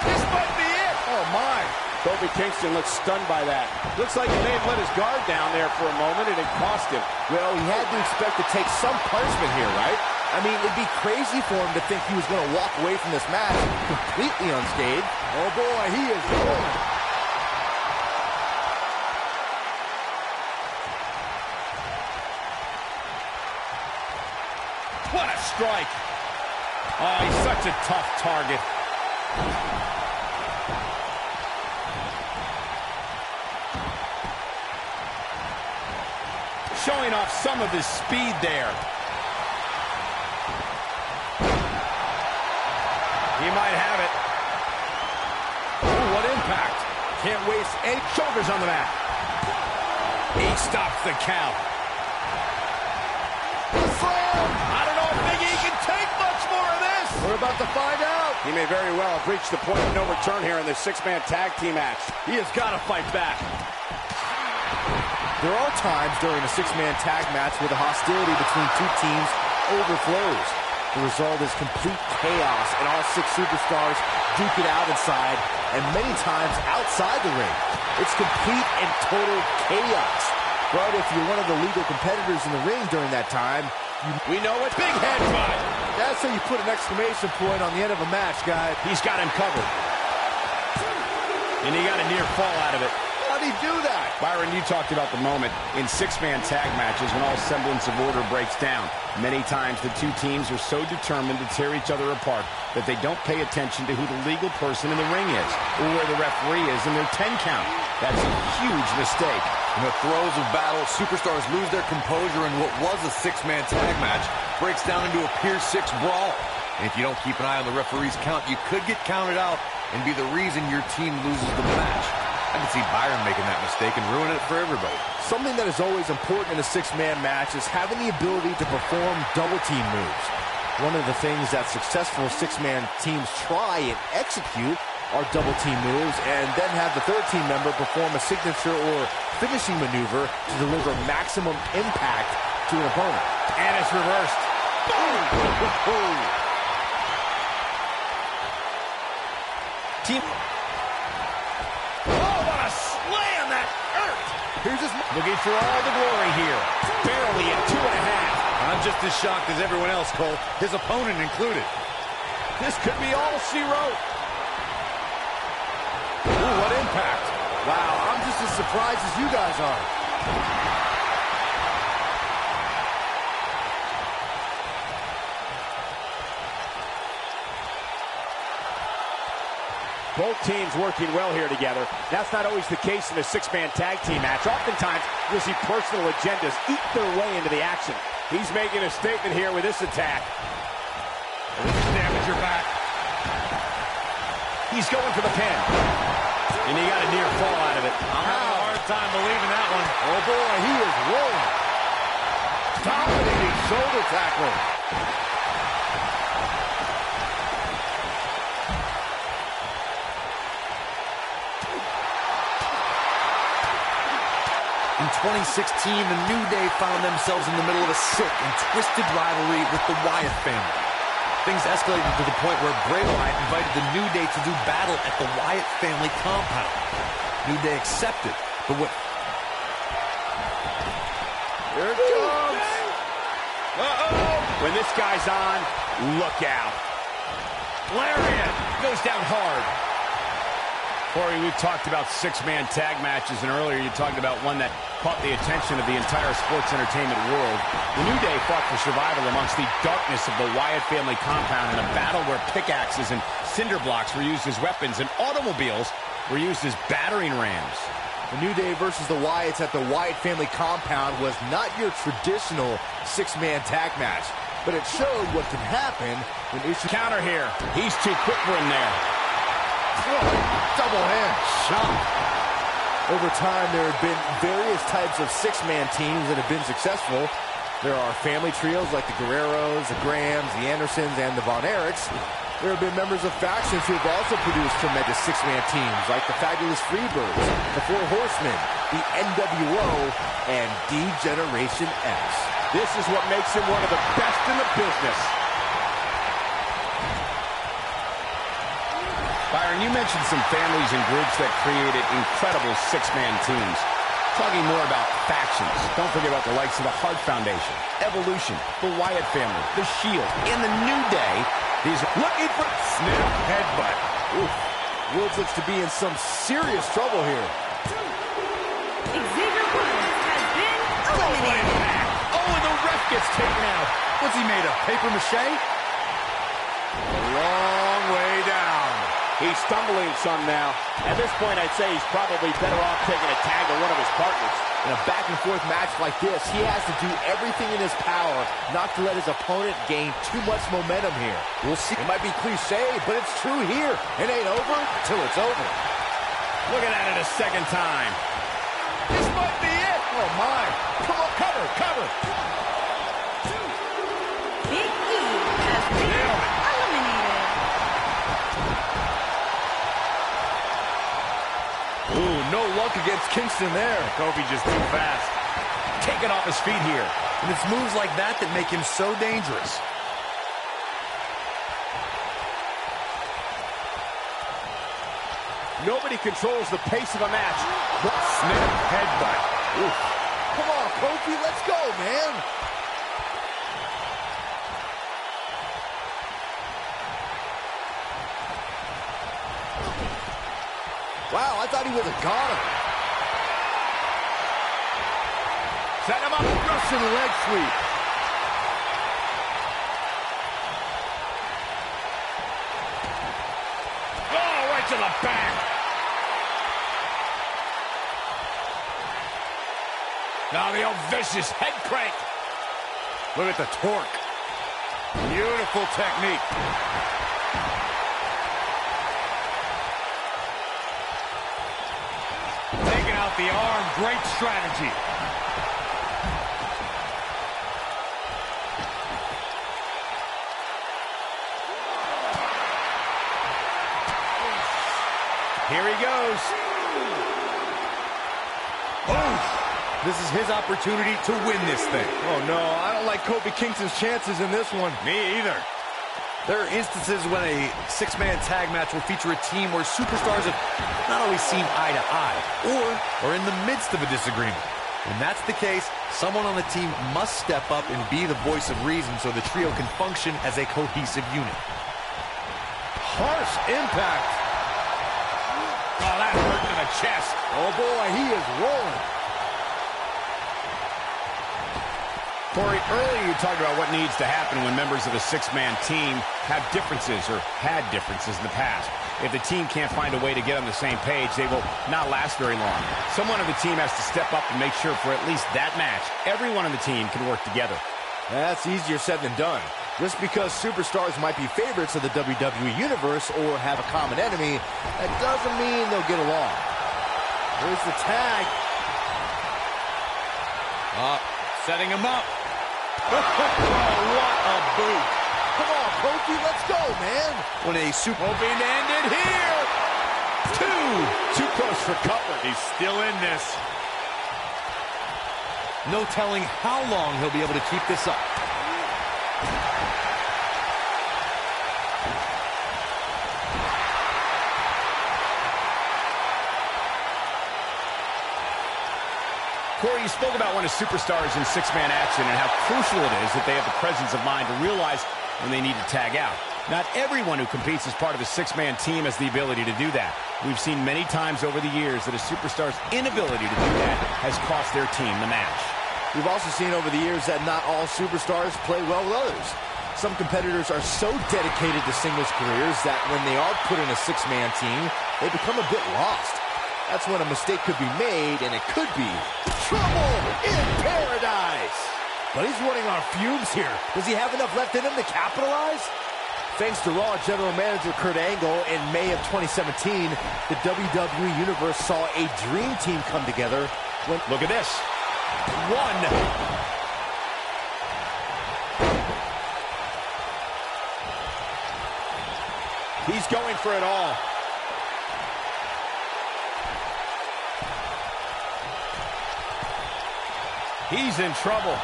This might be it. Oh, my. Kofi Kingston looks stunned by that. Looks like he may have let his guard down there for a moment, and it cost him. Well, he had to expect to take some punishment here, right? I mean, it'd be crazy for him to think he was going to walk away from this match completely unscathed. Oh, boy, he is rolling. Oh, he's such a tough target. Showing off some of his speed there. He might have it. Ooh, what impact. Can't waste any shoulders on the mat. He stops the count. I don't know if Big E can take much more of this. We're about to find out. He may very well have reached the point of no return here in this six-man tag team match. He has got to fight back. There are times during a six-man tag match where the hostility between two teams overflows. The result is complete chaos, and all six superstars duke it out inside, and many times outside the ring. It's complete and total chaos. But if you're one of the legal competitors in the ring during that time, we know it. Big head butt. That's how you put an exclamation point on the end of a match, guys. He's got him covered. And he got a near fall out of it. How'd he do that? Byron, you talked about the moment in six-man tag matches when all semblance of order breaks down. Many times the two teams are so determined to tear each other apart that they don't pay attention to who the legal person in the ring is or where the referee is in their 10 count. That's a huge mistake. In the throes of battle, superstars lose their composure, and what was a six-man tag match breaks down into a Pier 6 brawl. And if you don't keep an eye on the referee's count, you could get counted out and be the reason your team loses the match. I can see Byron making that mistake and ruining it for everybody. Something that is always important in a six-man match is having the ability to perform double-team moves. One of the things that successful six-man teams try and execute are double-team moves, and then have the third team member perform a signature or finishing maneuver to deliver maximum impact to an opponent. And it's reversed. Boom! Team. Oh, what a slam that hurt! Here's his looking for all the glory here. Barely at 2.5. I'm just as shocked as everyone else, Cole, his opponent included. This could be all she wrote. Ooh, what impact. Wow, I'm just as surprised as you guys are. Both teams working well here together. That's not always the case in a six-man tag team match. Oftentimes, you'll see personal agendas eat their way into the action. He's making a statement here with this attack. Damage your back. He's going for the pin. And he got a near fall out of it. I'm having a hard time believing that one. Oh boy, he is rolling. Dominating shoulder tackle. In 2016, the New Day found themselves in the middle of a sick and twisted rivalry with the Wyatt family. Things escalated to the point where Bray Wyatt invited the New Day to do battle at the Wyatt family compound. New Day accepted, but what... Here it comes. Uh-oh. When this guy's on, look out. Lariat goes down hard. Corey, we've talked about six-man tag matches, and earlier you talked about one that caught the attention of the entire sports entertainment world. The New Day fought for survival amongst the darkness of the Wyatt family compound in a battle where pickaxes and cinder blocks were used as weapons and automobiles were used as battering rams. The New Day versus the Wyatts at the Wyatt family compound was not your traditional six-man tag match, but it showed what can happen when issues... Counter here. He's too quick for him there. Double hand shot. Over time, there have been various types of six-man teams that have been successful. There are family trios like the Guerreros, the Grahams, the Andersons, and the Von Erichs. There have been members of factions who have also produced tremendous six-man teams like the Fabulous Freebirds, the Four Horsemen, the NWO, and D-Generation X. This is what makes him one of the best in the business. Byron, you mentioned some families and groups that created incredible six-man teams. Talking more about factions, don't forget about the likes of the Hart Foundation, Evolution, the Wyatt family, the Shield, and the New Day. These are looking for snap headbutt. Oof. Woods looks to be in some serious trouble here. Xavier Woods has been eliminated. Oh, and the ref gets taken out. What's he made of, paper mache? He's stumbling some now. At this point, I'd say he's probably better off taking a tag to one of his partners. In a back-and-forth match like this, he has to do everything in his power not to let his opponent gain too much momentum here. We'll see. It might be cliche, but it's true here. It ain't over till it's over. Looking at it a second time. This might be it. Oh, my. Come on, cover, cover. Big E has been eliminated. Ooh, no luck against Kingston there. Kofi just too fast. Taken off his feet here. And it's moves like that that make him so dangerous. Nobody controls the pace of a match. Snap headbutt. Oof. Come on, Kofi, let's go, man. Wow, I thought he would have got him. Set him up. Russian leg sweep. Oh, right to the back. Now the old vicious head crank. Look at the torque. Beautiful technique. Taking out the arm. Great strategy. Here he goes. Oh. This is his opportunity to win this thing. Oh, no, I don't like Kofi Kingston's chances in this one. Me either. There are instances when a six-man tag match will feature a team where superstars have not always seen eye to eye or are in the midst of a disagreement. When that's the case, someone on the team must step up and be the voice of reason so the trio can function as a cohesive unit. Harsh impact. Oh, that hurt to the chest. Oh, boy, he is rolling. Corey, earlier you talked about what needs to happen when members of a six-man team have differences or had differences in the past. If the team can't find a way to get on the same page, they will not last very long. Someone on the team has to step up and make sure for at least that match, everyone on the team can work together. That's easier said than done. Just because superstars might be favorites of the WWE Universe or have a common enemy, that doesn't mean they'll get along. Here's the tag. Setting him up. Oh, what a boot. Come on, Kofi, let's go, man. When a super... Hoping to end it here. Too close for Cutler. He's still in this. No telling how long he'll be able to keep this up. Corey, you spoke about one of superstars in six-man action and how crucial it is that they have the presence of mind to realize when they need to tag out. Not everyone who competes as part of a six-man team has the ability to do that. We've seen many times over the years that a superstar's inability to do that has cost their team the match. We've also seen over the years that not all superstars play well with others. Some competitors are so dedicated to singles careers that when they are put in a six-man team, they become a bit lost. That's when a mistake could be made, and it could be trouble in paradise. But he's running on fumes here. Does he have enough left in him to capitalize? Thanks to Raw General Manager Kurt Angle, in May of 2017, the WWE Universe saw a dream team come together when... Look at this. One. He's going for it all. He's in trouble.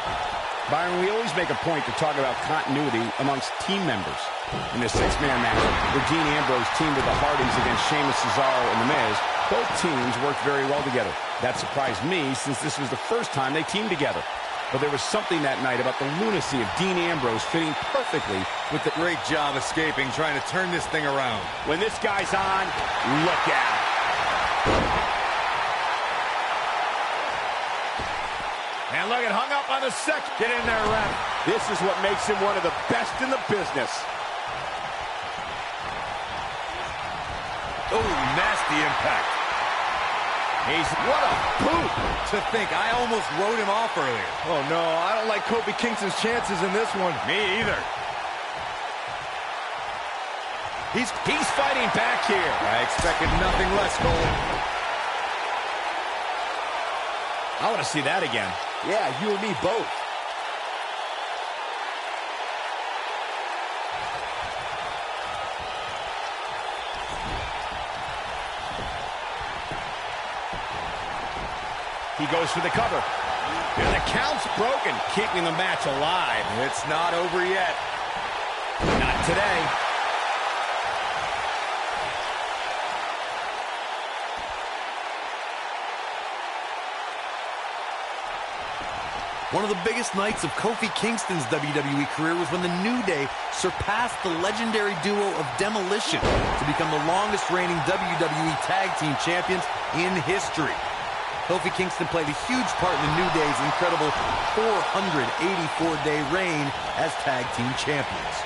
Byron, we always make a point to talk about continuity amongst team members. In the six-man match, where Dean Ambrose teamed with the Hardys against Sheamus, Cesaro, and The Miz, both teams worked very well together. That surprised me, since this was the first time they teamed together. But there was something that night about the lunacy of Dean Ambrose fitting perfectly with the... Great job escaping, trying to turn this thing around. When this guy's on, look out. And look, it hung up on the second. Get in there, ref. This is what makes him one of the best in the business. Oh, nasty impact. What a boot. To think, I almost wrote him off earlier. Oh, no, I don't like Kofi Kingston's chances in this one. Me either. He's fighting back here. I expected nothing less, Cole. I want to see that again. Yeah, you and me both. He goes for the cover. And the count's broken, keeping the match alive. It's not over yet. Not today. One of the biggest nights of Kofi Kingston's WWE career was when the New Day surpassed the legendary duo of Demolition to become the longest reigning WWE Tag Team Champions in history. Kofi Kingston played a huge part in the New Day's incredible 484-day reign as Tag Team Champions.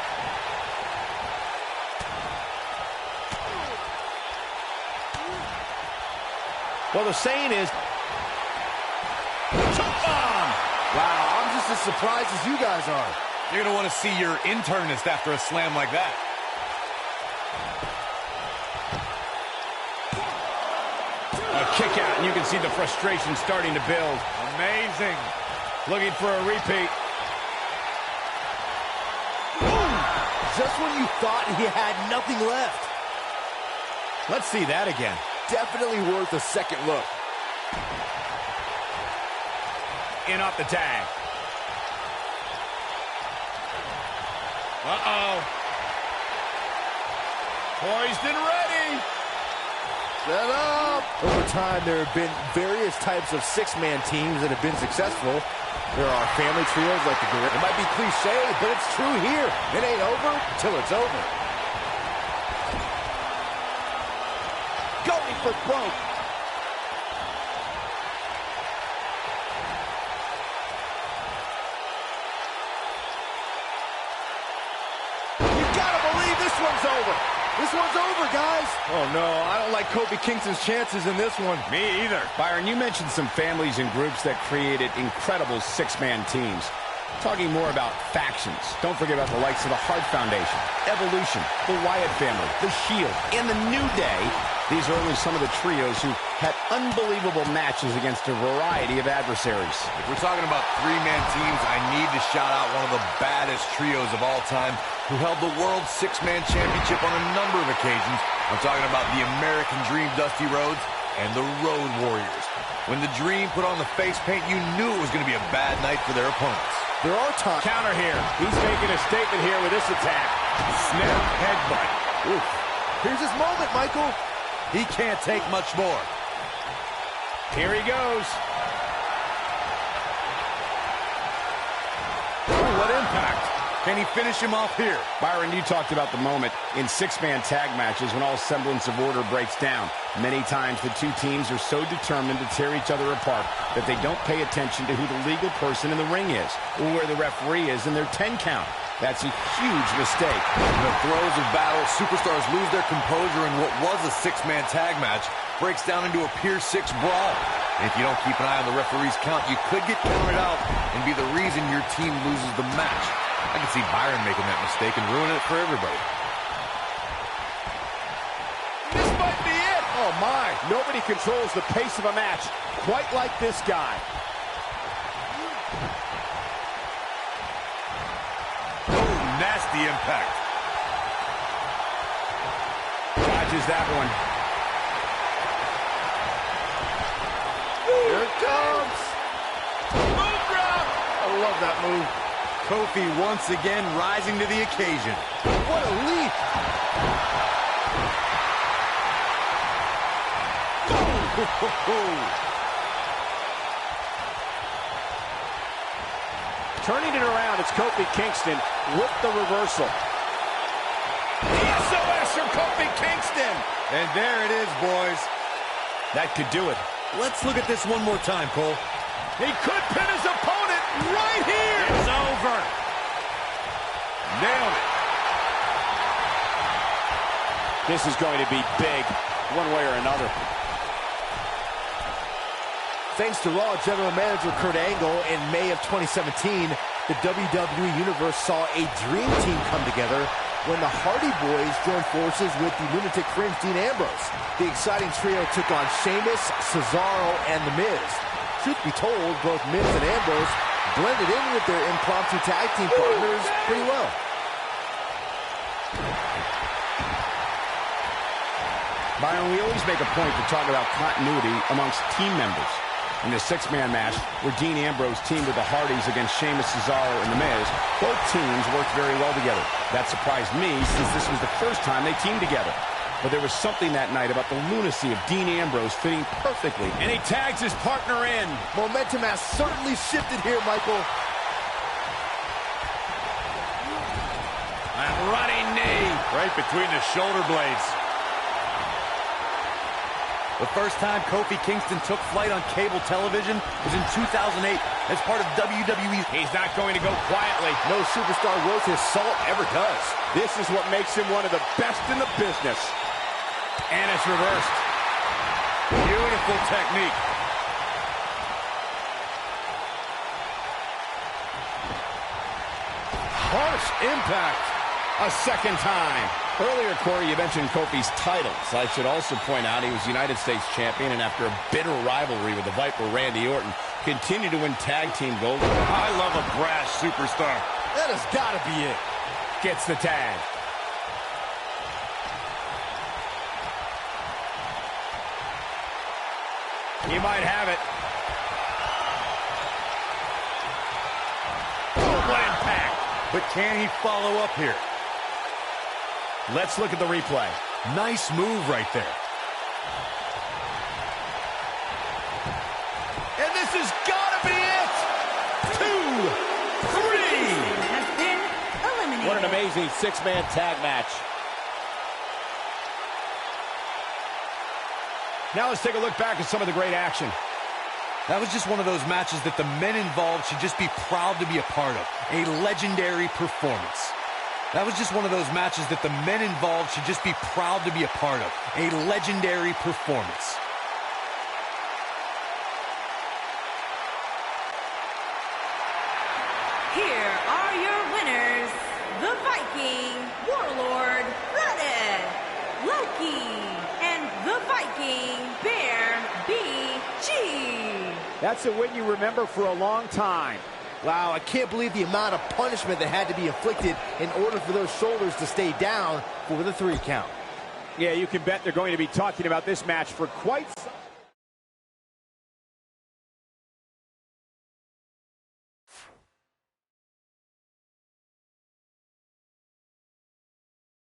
Well, the saying is, choke bomb! Wow, I'm just as surprised as you guys are. You're going to want to see your internist after a slam like that. A kick out, and you can see the frustration starting to build. Amazing. Looking for a repeat. Boom! Just when you thought he had nothing left. Let's see that again. Definitely worth a second look. In off the tag. Uh-oh. Poised and ready. Set up! Over time, there have been various types of six-man teams that have been successful. There are family trios like the Gorilla. It might be cliche, but it's true here. It ain't over till it's over. Going for broke. You gotta believe this one's over. This one's over, guys. Oh, no, I don't like Kofi Kingston's chances in this one. Me either. Byron, you mentioned some families and groups that created incredible six-man teams. Talking more about factions. Don't forget about the likes of the Hart Foundation, Evolution, the Wyatt family, the Shield, and the New Day. These are only some of the trios who had unbelievable matches against a variety of adversaries. If we're talking about three-man teams, I need to shout out one of the baddest trios of all time who held the World Six-Man Championship on a number of occasions. I'm talking about the American Dream, Dusty Rhodes, and the Road Warriors. When the Dream put on the face paint, you knew it was going to be a bad night for their opponents. There are times. Counter here. He's making a statement here with this attack. Snap headbutt. Oof. Here's his moment, Michael. He can't take much more. Here he goes. Oh, what impact. Can he finish him off here? Byron, you talked about the moment in six-man tag matches when all semblance of order breaks down. Many times the two teams are so determined to tear each other apart that they don't pay attention to who the legal person in the ring is or where the referee is in their 10 count. That's a huge mistake. In the throes of battle, superstars lose their composure in what was a six-man tag match breaks down into a Pier 6 brawl. And if you don't keep an eye on the referee's count, you could get counted out and be the reason your team loses the match. I can see Byron making that mistake and ruining it for everybody. This might be it. Oh, my. Nobody controls the pace of a match quite like this guy. Oh, nasty impact. Dodges that one. Here it comes. Move drop. I love that move. Kofi once again rising to the occasion. What a leap. Turning it around, it's Kofi Kingston with the reversal. SOS from Kofi Kingston. And there it is, boys. That could do it. Let's look at this one more time, Cole. He could pin his opponent right here. It's over. Nailed it. This is going to be big, one way or another. Thanks to Raw General Manager Kurt Angle, in May of 2017, the WWE Universe saw a dream team come together when the Hardy Boys joined forces with the Lunatic Fringe Dean Ambrose. The exciting trio took on Sheamus, Cesaro, and The Miz. Truth be told, both Miz and Ambrose blended in with their impromptu tag team partners pretty well. Byron, we always make a point to talk about continuity amongst team members. In the six-man match, where Dean Ambrose teamed with the Hardys against Sheamus, Cesaro, and The Miz, both teams worked very well together. That surprised me, since this was the first time they teamed together. But there was something that night about the lunacy of Dean Ambrose fitting perfectly, and he tags his partner in. Momentum has certainly shifted here, Michael. A running knee. Right between the shoulder blades. The first time Kofi Kingston took flight on cable television was in 2008 as part of WWE. He's not going to go quietly. No superstar worth his salt ever does. This is what makes him one of the best in the business. And it's reversed. Beautiful technique. Harsh impact. A second time. Earlier, Corey, you mentioned Kofi's titles. I should also point out he was United States champion, and after a bitter rivalry with the Viper Randy Orton, continued to win tag team gold. I love a brash superstar. That has got to be it. Gets the tag. He might have it. Oh, what impact. But can he follow up here? Let's look at the replay. Nice move right there. And this has got to be it! 2, 3! Has been eliminated. What an amazing six-man tag match. Now let's take a look back at some of the great action. That was just one of those matches that the men involved should just be proud to be a part of. A legendary performance. That was just one of those matches that the men involved should just be proud to be a part of. A legendary performance. Here are your winners, the Viking Warlord Braddock, Loki, and the Viking Bear BG. That's a win you remember for a long time. Wow, I can't believe the amount of punishment that had to be inflicted in order for those shoulders to stay down for the 3 count. Yeah, you can bet they're going to be talking about this match for quite some